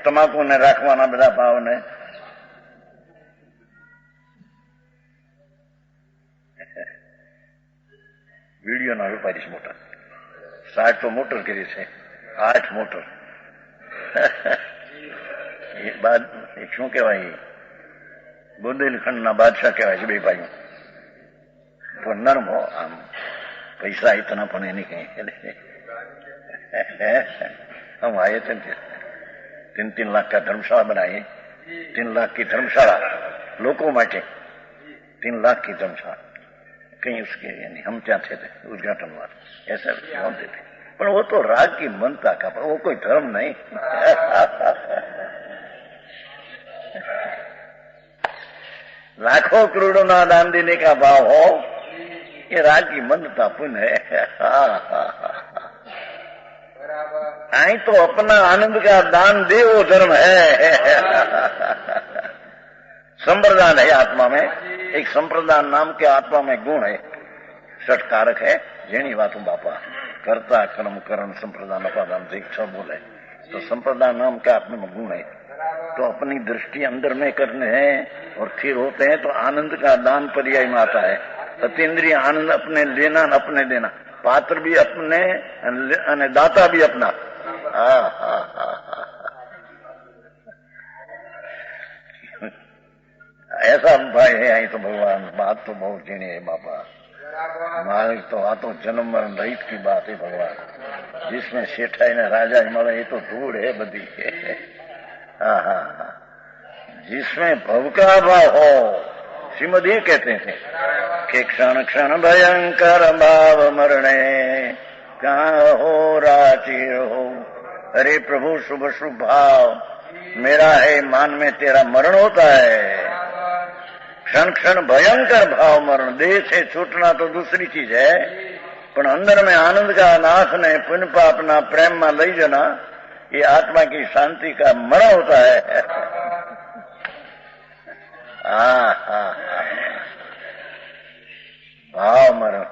तमाकू ने राखवाना बधा भाव ने वीडियो ना रूपारीश मोटर 60 तो मोटर करी છે, 8 મોટર એ બાદ શું કહેવાય, बुंदेलखंडના बादशाह કહેવાય છે બે ભાઈઓ, પણ નરમ હો, આમ પૈસા इतना પણ એની કઈ हम आए थे 3-3 लाख का धर्मशाला बनाई, 3 लाख की धर्मशाला लोगों માટે, 3 लाख की धर्मशाला कहीं उसके यानी हम क्या थे उद्घाटन वाले ऐसा बोलते थे, पर वो तो राग की मनता का, वो कोई धर्म नहीं। लाखों करोड़ों ना दान देने का भाव हो, ये राग की मनता पुण्य है। आई तो अपना आनंद का दान दे वो धर्म है। संप्रदान है आत्मा में, एक संप्रदान नाम के आत्मा में गुण है, षटकारक है, जेनी बातों बापा कर्ता कर्म करण संप्रदान अपादान से इच्छा बोले, तो संप्रदान नाम के आत्मा में गुण है, तो अपनी दृष्टि अंदर में करने हैं और फिर होते हैं, तो आनंद का दान पर्याय में आता है। अतीन्द्रिय आनंद अपने लेना न अपने देना, पात्र भी अपने दाता भी अपना। ऐसा भाई है आई तो भगवान, बात तो बहुत जीनी है बापा, हमारे तो आ तो जन्म मरण रहित की बात है भगवान, जिसमें सेठाई ने राजा हिमालय ये तो धूड़ है बदी। जिसमें भव का भाव हो, श्रीमद ये कहते थे कि क्षण क्षण भयंकर भाव मरणे कहाँ हो राचिर हो। अरे प्रभु शुभ शुभ भाव मेरा है, मान में तेरा मरण होता है। क्षण क्षण भयंकर भाव मरण, देह से छूटना तो दूसरी चीज है, पर अंदर में आनंद का नाश ने पुण्य पाप ना प्रेम में लई जाना, ये आत्मा की शांति का मरण होता है। भाव मरण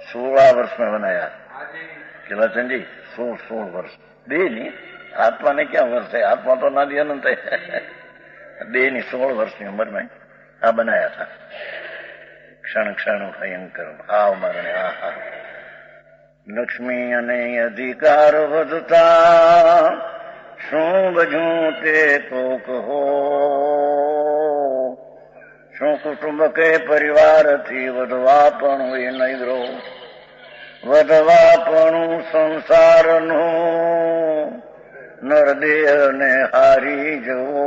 16 वर्ष में बनाया किलाचंद जी, 16 वर्ष। देह नहीं, आत्मा ने क्या वर्ष है, आत्मा तो नादी अनंत है। देह नहीं, 16 वर्ष की उम्र में आ बनाया था। क्षण क्षण भयंकर भाव मरण। लक्ष्मी अने अधिकार વધતા શું બજું તે તો કહો, શું કુટુંબ કે પરિવારથી વધવાપણું એ નહીં રહો, વધવાપણું સંસારનું નરદેહને હારી જવો,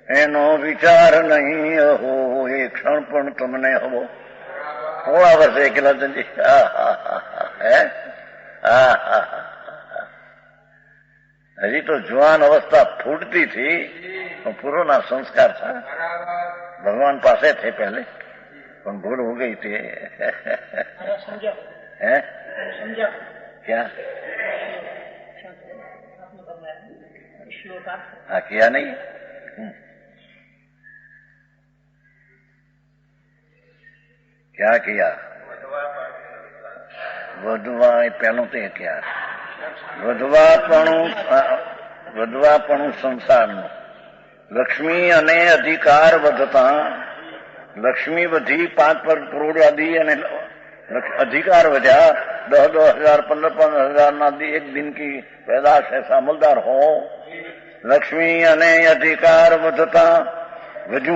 એનો વિચાર નહીં હો, એ ક્ષણ પણ તમને હવો। 16 वर्ष है किलाचंद जी। हजी तो जवान अवस्था फूटती थी, तो पुराना संस्कार था, भगवान पासे थे पहले, पर भूल हो गई थी। क्या किया नहीं? क्या किया? વધવા પહેલું તો क्या વધવાપણું સંસારનું। લક્ષ્મી અને અધિકાર વધતા, લક્ષ્મી વધી 5 કરોડ આદિ અને अधिकार वजह 10,000 15,000 ना एक दिन की पैदाश है, सामलदार हो। लक्ष्मी अने अधिकार વધતા वजू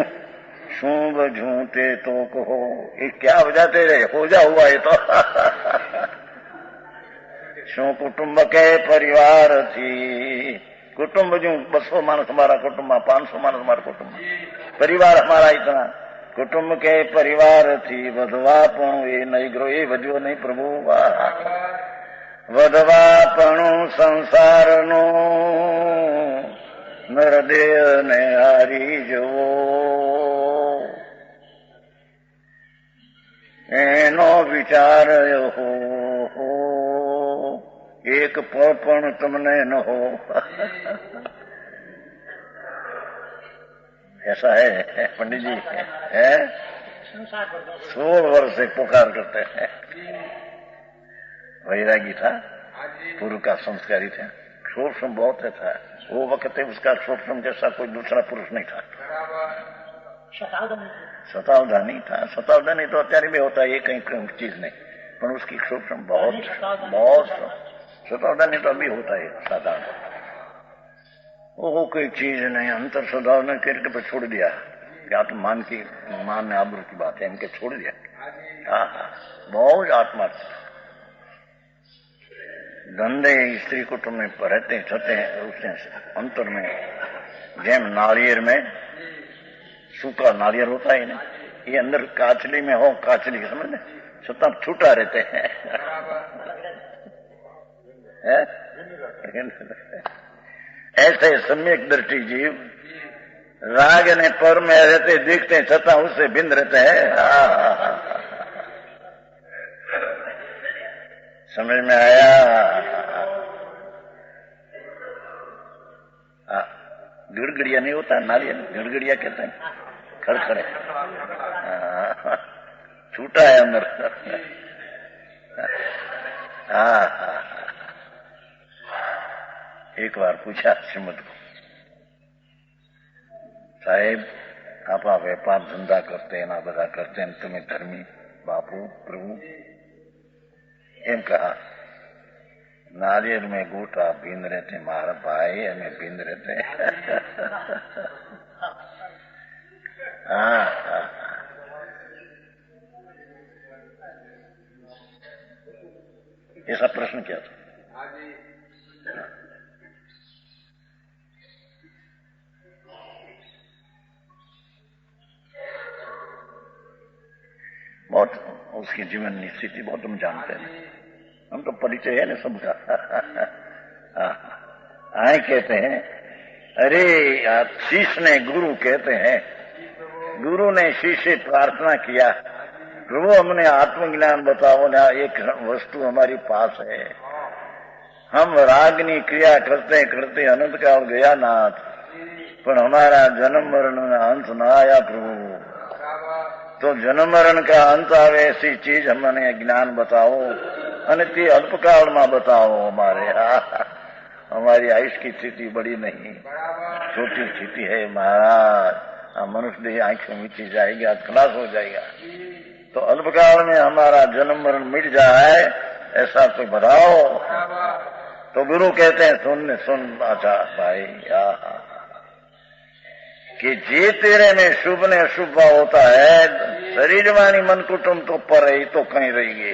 शू वजू ते तो कहो, ये क्या वजह तेरे हो जा हुआ है तो। शू कुटुंब के परिवार थी, कुटुंब जो 200 मानस हमारा कुटुंब, 500 मानस हमारा कुटुंब, परिवार हमारा इतना, कुटुंब के परिवार थी વધવાપણું એ નહીં ગ્રો, એ વધ્યો નહીં પ્રભુ। વધવાપણું સંસારનું નરદેહને હારી જવો। एनो विचार हो एक पण तुमने न हो। ऐसा है पंडित जी, है 16 वर्ष से पुकार करते हैं। वैरागी था, पूर्व का संस्कारी था, क्षोभम बहुत था। वो वक्त उसका क्षोभम जैसा कोई दूसरा पुरुष नहीं था। शतावधानी था। शतावधानी तो अत्यारे भी होता है, ये कहीं चीज नहीं, पर उसकी क्षोभम बहुत शतावधानी तो अभी होता है साधारण। वो कोई चीज नहीं, अंतर शतावधानी करके पे छोड़ दिया। या तो मान आबरू की बात है, इनके छोड़ दिया। हाँ, बहुत आत्मा धंधे स्त्री कुटुंब में रहते छते उसने अंतर में जेम नारियर में सूखा नारियर होता है ना, ये अंदर काचली में हो, काचली के समझ में छता छूटा रहते हैं। ऐसे सम्यक दृष्टि जीव राग ने पर में रहते दिखते छता उससे भिन्न रहते हैं। समझ में आया? गिड़गिड़िया नहीं होता नारियल, गिड़गिड़िया कहते हैं, खड़खड़े छूटा है अंदर। एक बार पूछा श्रीमद को, साहेब आप व्यापार धंधा करते हैं ना, बधा करते हैं, तुम्हें धर्मी बापू प्रभु एम कहा, नारियल में गोटा बींद रहते मारा भाई, हमें बींद रहते। ऐसा प्रश्न किया था। बहुत उसकी जीवन स्थिति बहुत हम जानते हैं, हम तो परिचय है ना सबका। आए कहते हैं, अरे शिष्य ने गुरु कहते हैं, गुरु ने शिष्य प्रार्थना किया, प्रभु हमने आत्मज्ञान बताओ ना, एक वस्तु हमारी पास है, हम रागनी क्रिया करते करते अनंत काल गया नाथ, पर हमारा जन्म मरण अंत न आया प्रभु, तो जन्म मरण का अंत आवे ऐसी चीज हमने ज्ञान बताओ, અને તે અલ્પકાળમાં बताओ हमारे। हमारी आयुष की स्थिति बड़ी नहीं, छोटी स्थिति है महाराज, मनुष्य देह आंख में मिटी जाएगा, खलास हो जाएगा, तो अल्पकाल में हमारा जन्म मरण मिट जाए ऐसा कोई बताओ। तो गुरु कहते हैं सुन अच्छा भाई, कि जे तेरे में शुभ ने अशुभ होता है, शरीर वाणी मन कुटुंब तो पर ही तो कहीं रहेगी।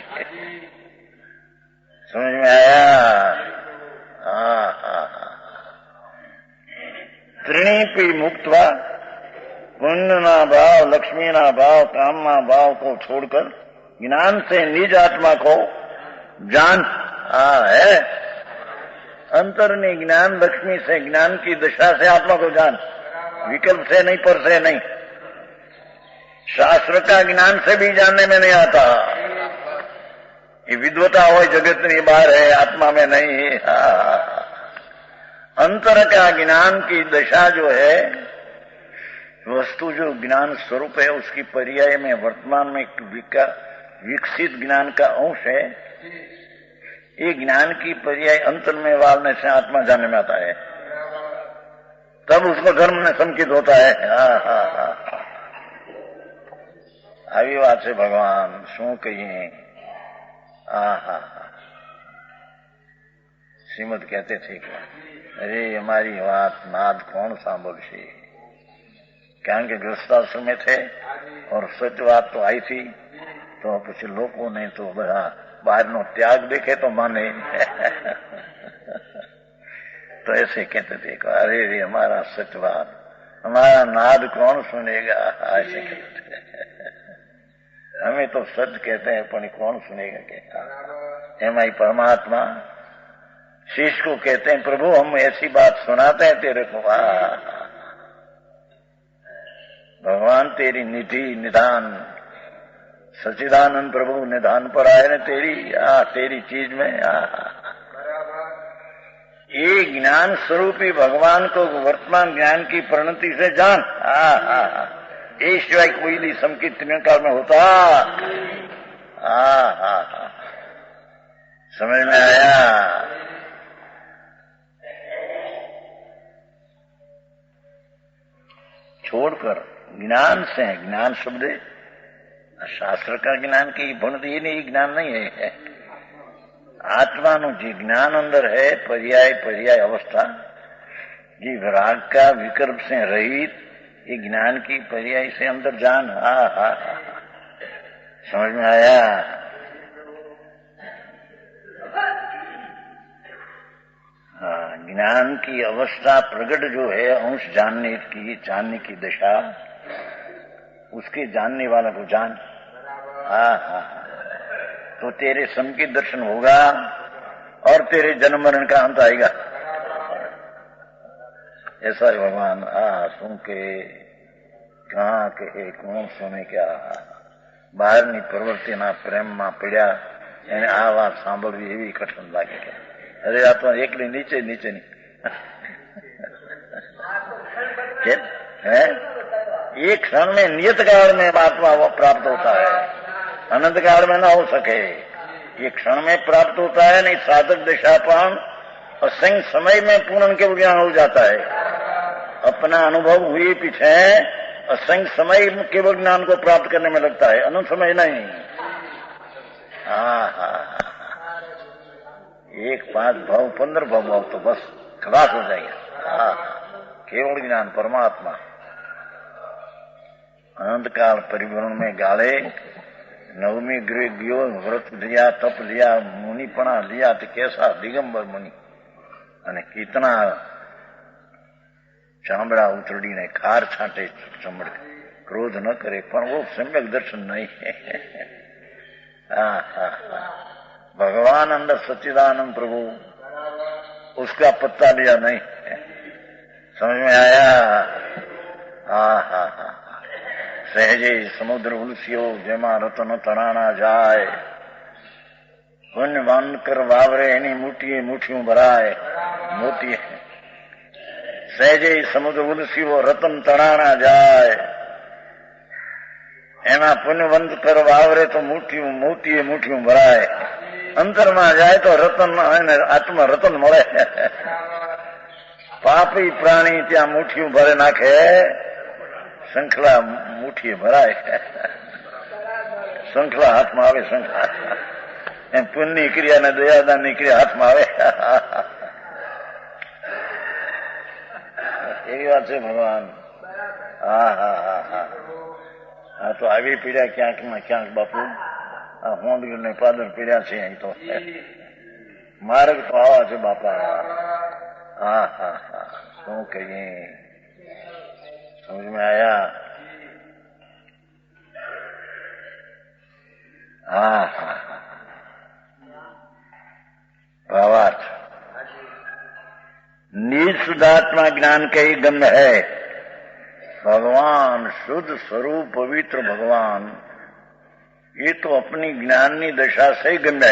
समझ में आया? त्रिणीपी मुक्तवा, पुण्य ना भाव, लक्ष्मी ना भाव, काम ना भाव को छोड़कर ज्ञान से निज आत्मा को जान। है अंतर ने ज्ञान, लक्ष्मी से ज्ञान की दशा से आत्मा को जान, विकल्प से नहीं, पर से नहीं। शास्त्र का ज्ञान से भी जानने में नहीं आता, ये विद्वता हो जगत में बाहर है, आत्मा में नहीं है। अंतर का ज्ञान की दशा जो है, वस्तु जो ज्ञान स्वरूप है उसकी पर्याय में वर्तमान में विकसित ज्ञान का अंश है, ये ज्ञान की पर्याय अंतर में वालने से आत्मा जानने में आता है, तब उसको धर्म में संकित होता है। આવી વાત છે ભગવાન, શું કહીએ। શ્રીમદ कहते थे कि अरे हमारी बात नाद कौन सांभળશે, કારણ કે ગૃહસ્થાશ્રમ में थे और सच बात तो आई थी, तो कुछ लोगों ने तो बड़ा बाहर नो त्याग देखे तो माने। तो ऐसे कहते थे अरे रे हमारा सच बात, हमारा नाद कौन सुनेगा, ऐसे कहते थे। हमें तो सच कहते हैं पर कौन सुनेगा कहता। एम आई परमात्मा शिष्य को कहते हैं, प्रभु हम ऐसी बात सुनाते हैं तेरे को, भगवान तेरी निधि निधान सच्चिदानंद प्रभु निधान पर आए न तेरी चीज में ये ज्ञान स्वरूपी भगवान को वर्तमान ज्ञान की परिणति से जान। ये शिवाय कोई नहीं संकित काल में होता। समझ में आया? छोड़कर ज्ञान से है। ज्ञान शब्द शास्त्र का ज्ञान की भूणत ये नहीं, ज्ञान नहीं है। आत्मा जी ज्ञान अंदर है, पर्याय अवस्था जी विराग का विकल्प से रहित ये ज्ञान की पर्याय से अंदर जान। समझ में आया? ज्ञान की अवस्था प्रकट जो है अंश जानने की दशा, उसके जानने वाला को जान। तो तेरे समकित दर्शन होगा और तेरे जन्म मरण का अंत आएगा। ऐसा है भगवान। सुन के कहाँ कहे कौन सुने क्या, બહારની પ્રવૃત્તિના પ્રેમમાં પીડ્યા એને આ વાત સાંભળવી એવી કઠિન લાગે કે અરે આ તો એકલી નીચેની एक क्षण में नियत काल में आत्मा प्राप्त होता है, अनंत काल में ना हो सके। ये क्षण में प्राप्त होता है, नहीं साधक दशापान असंग समय में पूर्ण के ज्ञान हो जाता है। अपना अनुभव हुए पीछे असंग समय केवल ज्ञान को प्राप्त करने में लगता है, अनंत समय नहीं। 1 5 भाव 15 भाव तो बस खलास हो जाएगा। केवल ज्ञान परमात्मा अनंत काल परिभ्रमण में गाले नवमी गृह गयो, व्रत लिया, तप लिया, मुनिपणा लिया तो कैसा दिगंबर मुनि અને कितना चामड़ा उतरड़ी ने खार छाटे चमड़, क्रोध न करे, पर वो सम्यक दर्शन नहीं है। भगवान अंदर सच्चिदानंद प्रभु, उसका पत्ता लिया नहीं। समझ में आया? सहजे समुद्र उलसियो जेमा रतन तणाना जाए, पुण्य वन कर वावरे एनी मुठिये मुठियों भराए। मोती सहजे समुद्र उलसियो रतन तणाना जाए, एमा पुण्यवंत कर वावरे तो मोतीये मुठियों भराए। अंतर में जाए तो रतन आत्मा रतन मळे। पापी प्राणी त्या मुठियों भरे नाखे, श्रृंखला मुठिये भराए। श्रृंखला हाथ में आवे, श्रृंखला एम पुण्य क्रिया ने दयादान क्रिया हाथ में आवे। એવી વાત છે ભગવાન। તો આવી પીડ્યા ક્યાંક માં ક્યાંક બાપુ, આ હોંડગીર ને પાદર પીડ્યા છે અહીં તો। માર્ગ તો આવા છે બાપા। શું કહીએ? समझ में आया? भावार्थ निज शुद्धात्मा ज्ञान का ही गम्य है। भगवान शुद्ध स्वरूप पवित्र भगवान, ये तो अपनी ज्ञाननी दशा से ही गम्य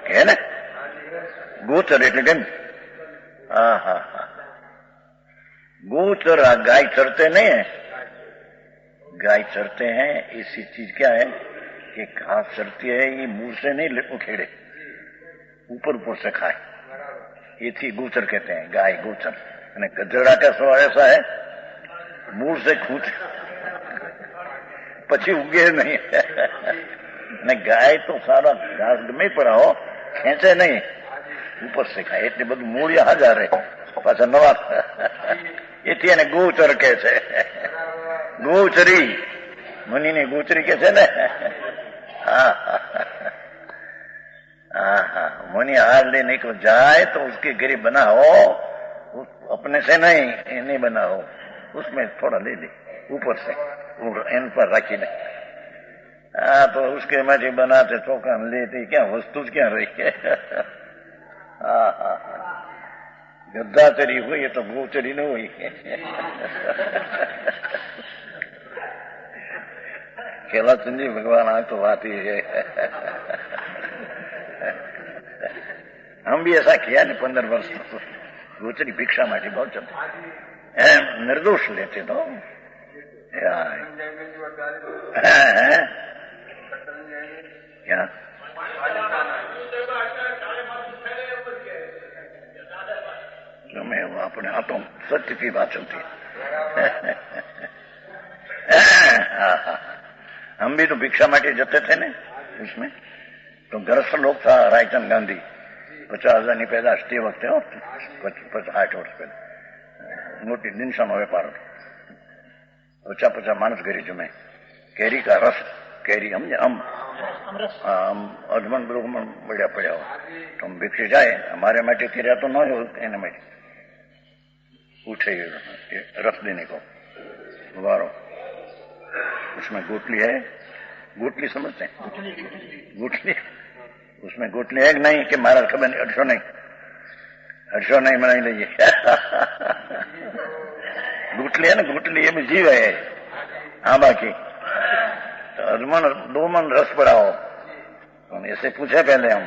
है ना? गोचर એટલે ગમ્ય। गोचर गाय चरते नहीं है, गाय चरते हैं। ऐसी चीज क्या है कि घास चरती है, ये मुंह से नहीं उखेड़े, ऊपर से खाए, ये थी गोचर कहते हैं। गाय गोचर। गधेड़ा का स्वभाव ऐसा है, मुंह से खूंच पची उगे नहीं। गाय तो सारा घास गमे पड़ा हो, खेचे नहीं, ऊपर से खाए। એટલે બધું મૂળિયા હાજર પાછા નવા। એથી એને ગોચર કે છે, ગોચરી મુનિને ગોચરી કે છે ને। मुनि हार ले निकल जाए तो उसके गिरी बनाओ, अपने से नहीं बनाओ, उसमें थोड़ा ले ले ऊपर से, इन पर रखी नहीं। तो उसके मजे बनाते चौका लेते, क्या वस्तु क्या रही है। गद्दा चरी हुई तो गोचरी न हुई। खेला सिंधी भगवान आ तो बात ही है। हम भी ऐसा किया नहीं 15 वर्ष तो गोचरी भिक्षा माटी बहुत चलते निर्दोष लेते तो क्या मैं वो अपने हाथों सत्य की बात चलती है। हम भी तो भिक्षा माटी जते थे ने उसमें तो गृहस्थ लोग था रायचंद गांधी 50,000 पैदाश ते वक्त हो 60 वर्ष पहले मोटी दिनसानो व्यापार 50 मानस घरी जुमे केरी का रस केरी हम अजमन ब्रुगमन बढ़िया पड़ा हो तो हम भिक्षे जाए हमारे माटे किरिया तो न हो एने माटे उठे रस देने को वारो उसमें गुटली है गुटली समझते हैं गुटली उसमें गुटली है कि नहीं कि महाराज खबर नहीं 800 नहीं मनाई लीजिए। गुटली है ना गुटली ये भी जीव है हाँ बाकी तो अजमन 2 मन रस पड़ाओ तो ऐसे पूछे पहले हम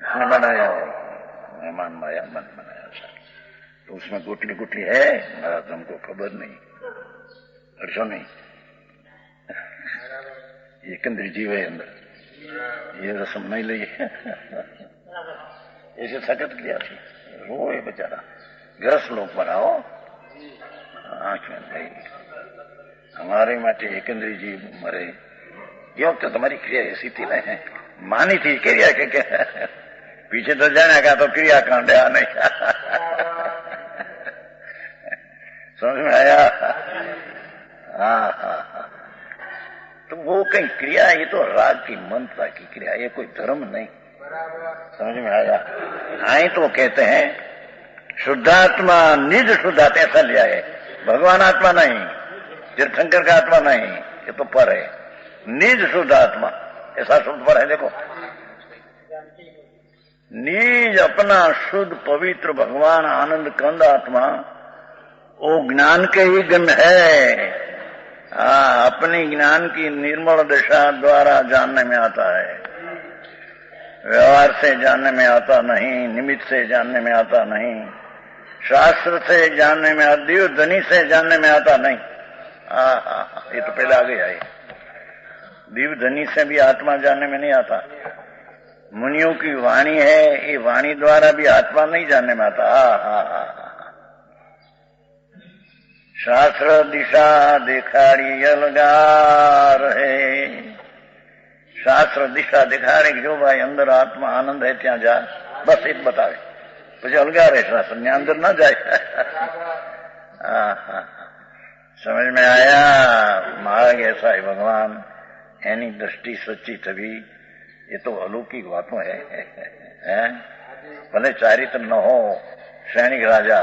इसने बनाया मेहमान माया मन बनाया तो उसमें गुटली गुटली है महाराज हमको खबर नहीं 800 नहीं ये केंद्रीय जीव है अंदर ये रसम नहीं ली ऐसे सकत किया थी रोए बेचारा ग्रस्त लोग बनाओ आंख में गई हमारे माटे एकंद्री जी मरे ये वक्त तुम्हारी क्रिया ऐसी थी ना मानी थी क्रिया के पीछे तो जाने का तो क्रिया कांड नहीं समझ में आया। हाँ तो वो कहीं क्रिया ये तो राग की मंत्र की क्रिया ये कोई धर्म नहीं समझ में आया। आई तो कहते हैं शुद्धात्मा निज शुद्धात्मा ऐसा लिया है भगवान आत्मा नहीं तीर्थंकर का आत्मा नहीं ये तो पर है निज शुद्धात्मा ऐसा शब्द पर है देखो निज अपना शुद्ध पवित्र भगवान आनंद कंद आत्मा वो ज्ञान के ही गण है। अपनी ज्ञान की निर्मल दशा द्वारा जानने में आता है व्यवहार से जानने में आता नहीं निमित्त से जानने में आता नहीं शास्त्र से जानने में दिव्य ध्वनि से जानने में आता नहीं। ये तो पहले आगे आए दिव्य ध्वनि से भी आत्मा जानने में नहीं आता मुनियों की वाणी है ये वाणी द्वारा भी आत्मा नहीं जानने में आता। शास्त्र दिशा दिखाड़ी अलगार है शास्त्र दिशा दिखाड़े जो भाई अंदर आत्मा आनंद है त्या जा बस एक बतावे પછી अलगार है शास्त्र ने अंदर न जाए। समझ में आया मार्ग ऐसा है भगवान एनी दृष्टि सच्ची तभी ये तो अलौकिक बातों है भले चारित्र न हो सैनिक राजा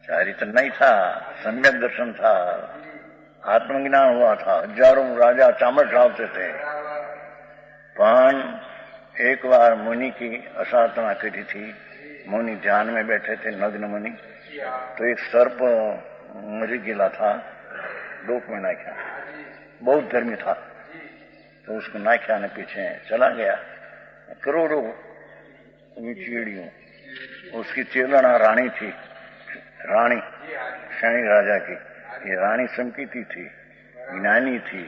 चारित्र नहीं था सम्यक दर्शन था आत्मज्ञान हुआ था हजारों राजा चामर चढ़ाते थे पण एक बार मुनि की असाधना करी थी मुनि ध्यान में बैठे थे नग्न मुनि तो एक सर्प मरी गिला था डोक में नाख्या बहुत धर्मी था तो उसको नाख्या ने पीछे चला गया करोड़ों चिड़ियों उसकी चेलना रानी थी रानी सैनिक राजा की ये रानी संकीती थी ज्ञानी थी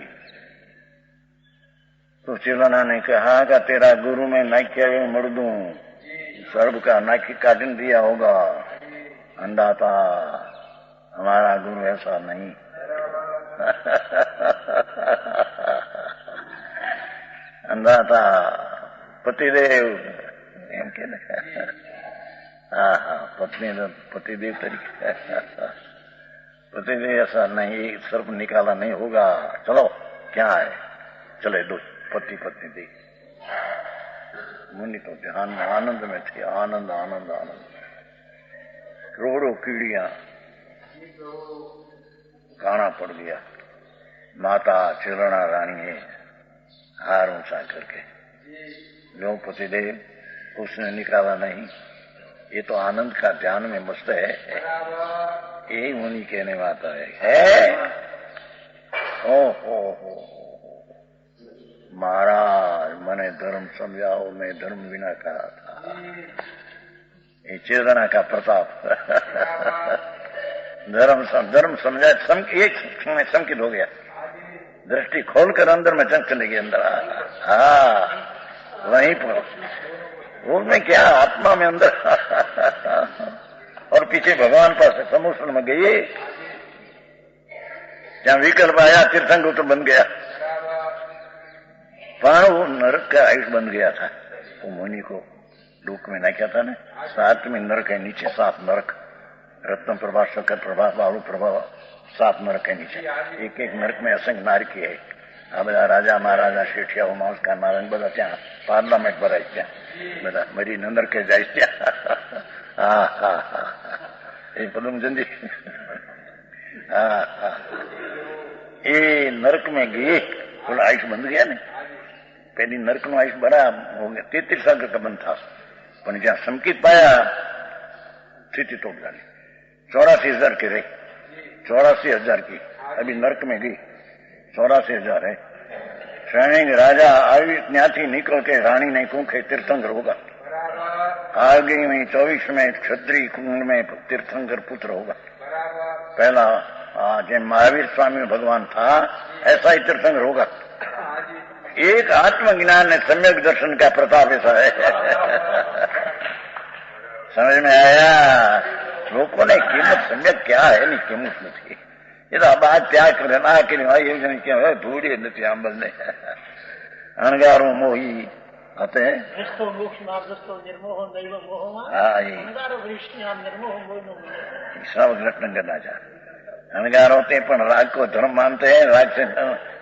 तो चेलना ने कहा कि तेरा गुरु में नाख्या मर दूं सर्प का नाखी काटन दिया होगा अंधा था हमारा गुरु ऐसा नहीं। अंधा था पतिदेव एम के पतिदेव तरीके पतिदेव ऐसा नहीं सर्प निकाला नहीं होगा चलो क्या है चले दो पति पत्नी दी मुनि तो ध्यान में आनंद में थे आनंद आनंद आनंद करोड़ों कीड़ियां काना पड़ गया माता चिरणा रानी है हार ऊंचा करके जो पतिदेव उसने निकाला नहीं ये तो आनंद का ध्यान में मस्त है यही मुनि कहने वाता है? ओहो महाराज मैंने धर्म समझाओ, मैं धर्म बिना कहा था। ये चेतना का प्रताप। धर्म समझा, एक संकित हो गया, दृष्टि खोलकर अंदर में चले गए अंदर। हाँ वहीं पर उसमें क्या आत्मा में अंदर और पीछे भगवान पास समुद्र में गए, जहां विकल्प आया तीर्थंकर तो बन गया, पर वो नरक का आयुष बन गया था। वो मुनि को दुख में ना क्या था ना, 7 में नरक है नीचे, 7 नरक, रत्न प्रभा, शकर प्रभा, बालू प्रभा, 7 नरक है नीचे। एक एक नरक में असंख्य नारकी है। આ બધા રાજા મહારાજા શેઠિયાઓ માણસ કાઢનારા બધા ત્યાં પાર્લામેન્ટ ભરાય, ત્યાં બધા મરી નંદર કે જાય ત્યાં। હા હા હા એ પદમચંદી હા એ નરક में गए, बोला आयुष बंद गया ने, पहली नरक नो आयुष बड़ा हो गया, 33 साल का बंद था, पर जहां संकेत पाया स्थिति तोड़ डाली। 84,000 की रही, 84,000 की अभी नरक में गई, 84,000 है। श्रेणी राजा आयु न्याथी निकल के रानी ने कुंखे तीर्थंकर होगा, आगे में 24 में क्षत्रिय कुंड में तीर्थंकर पुत्र होगा। पहला जैसे महावीर स्वामी भगवान था ऐसा ही तीर्थंकर होगा। एक आत्मज्ञान ने सम्यक दर्शन का प्रताप ऐसा है। समझ में आया? लोगों ने कीमत सम्यक क्या है, नहीं कीमत नहीं। ये तो बात त्याग करे ना कि नहीं क्या है, धूड़ी नहीं आंबल ने अणगारो मोही आते हैं। सब रत्न करना चाह अणगार होते हैं, पर राग को धर्म मानते हैं, राग से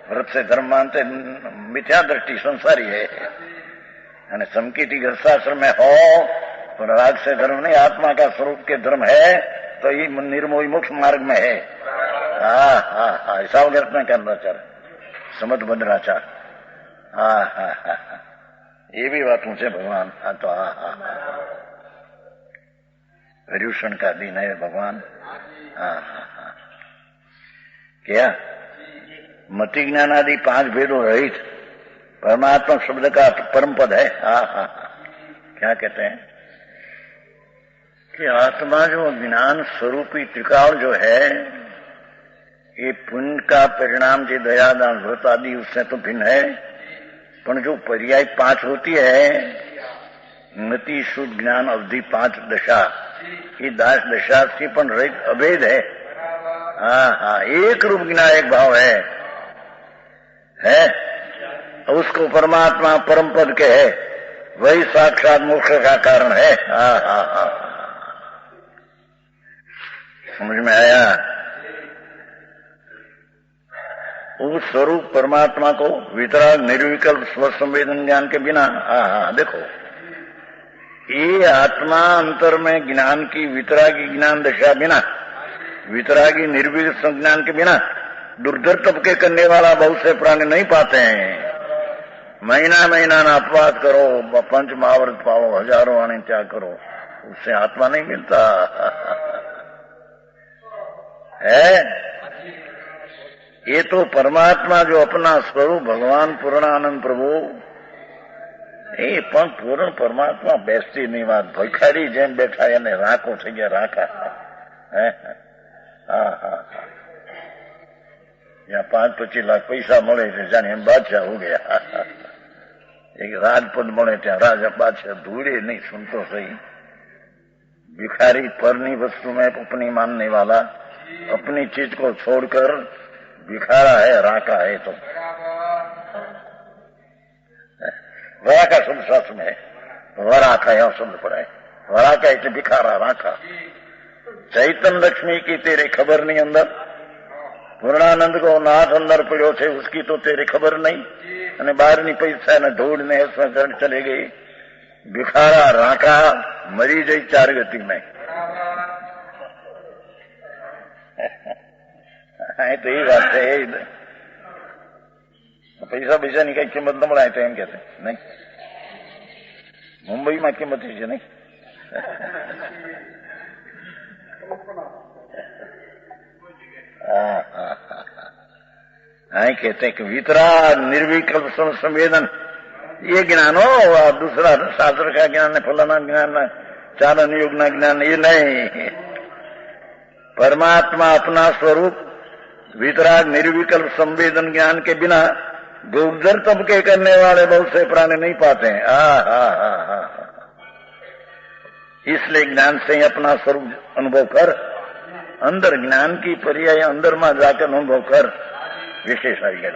व्रत से धर्म मानते, मिथ्या दृष्टि संसारी है। यानी समकीटी गृहस्थाश्रम में हो तो राग से धर्म नहीं, आत्मा का स्वरूप के धर्म है तो ये निर्मोही मोक्ष मार्ग में है। हाँ हाँ हाँ ऐसा रत्न करना चाह, समझ बंधना चाह। हाँ हाँ हाँ ये भी बात मुझे भगवान। हाँ तो हाँ हाँ पर्यूषण का दिन है भगवान। हाँ हाँ हाँ क्या मति ज्ञान आदि 5 भेदों रहित परमात्मा शब्द का परम पद है। हाँ हाँ हाँ क्या कहते हैं कि आत्मा जो ज्ञान स्वरूपी त्रिकाल जो है, ये पुण्य का परिणाम जो दया दान व्रत आदि उससे तो भिन्न है, पर जो पर्याय 5 होती है, मति शुद्ध ज्ञान अवधि 5 दशा, ये 10 दशा से पण रहित अभेद है। हाँ हाँ एक रूप ज्ञान एक भाव है उसको परमात्मा परम पद के है, वही साक्षात मोक्ष का कारण है। हाँ हाँ हाँ समझ में आया? उस स्वरूप परमात्मा को वितराग निर्विकल्प स्व संवेदन ज्ञान के बिना, हाँ देखो ये आत्मा अंतर में ज्ञान की वितरागी ज्ञान दशा बिना, वितरागी निर्विकल्प संज्ञान के बिना दुर्धर तबके करने वाला बहुत से प्राणी नहीं पाते हैं। महीना महीना ना अपवाद करो, 5 महाव्रत पाओ, हजारों आने त्याग करो, उससे आत्मा नहीं मिलता है। ये तो परमात्मा जो अपना स्वरूप भगवान पूर्णानंद प्रभु, ये पण पूर्ण परमात्मा बेसती नहीं बात, भखारी जेम बैठा यानी राखो थी गया, राखा है। हाँ हाँ हाँ या 5-25 लाख पैसा મળે છે જાણે એમ બાદશાહ हो गया। एक राजपद મળે ત્યાં राजा बादशाह धूड़े नहीं सुनतो सही। भिखारी परनी वस्तु में अपनी मानने वाला, अपनी चीज को छोड़कर भिखारा है, राका है। तो वराका शब्द शास्त्र में है, वराका यह शब्द पड़ा है, वराका इसे भिखारा राका। चैतन लक्ष्मी की तेरे खबर नहीं अंदर, पूर्णानंद को नाथ अंदर पड़ो थे उसकी तो तेरे खबर नहीं, અને બહારની પૈસા ને ધૂળ ने ऐसा चले गई। भिखारा राका मरी गई 4 गति में। तो ये बात है, पैसा पैसा ની કઈ કિંમત ન મળે તો એમ કહેते नहीं, मुंबई में कीमत है नहीं। कहते हैं कि वितराग निर्विकल्प संवेदन, ये ज्ञान हो, दूसरा शास्त्र का ज्ञान है, फलाना ज्ञान है, चारण योग ना ज्ञान, ये नहीं। परमात्मा अपना स्वरूप वितराग निर्विकल्प संवेदन ज्ञान के बिना गुर्जर तबके करने वाले बहुत से प्राणी नहीं पाते हैं। इसलिए ज्ञान से ही अपना स्वरूप अनुभव कर, अंदर ज्ञान की पर्याय अंदर में जाकर अनुभव कर, विशेष आ गया।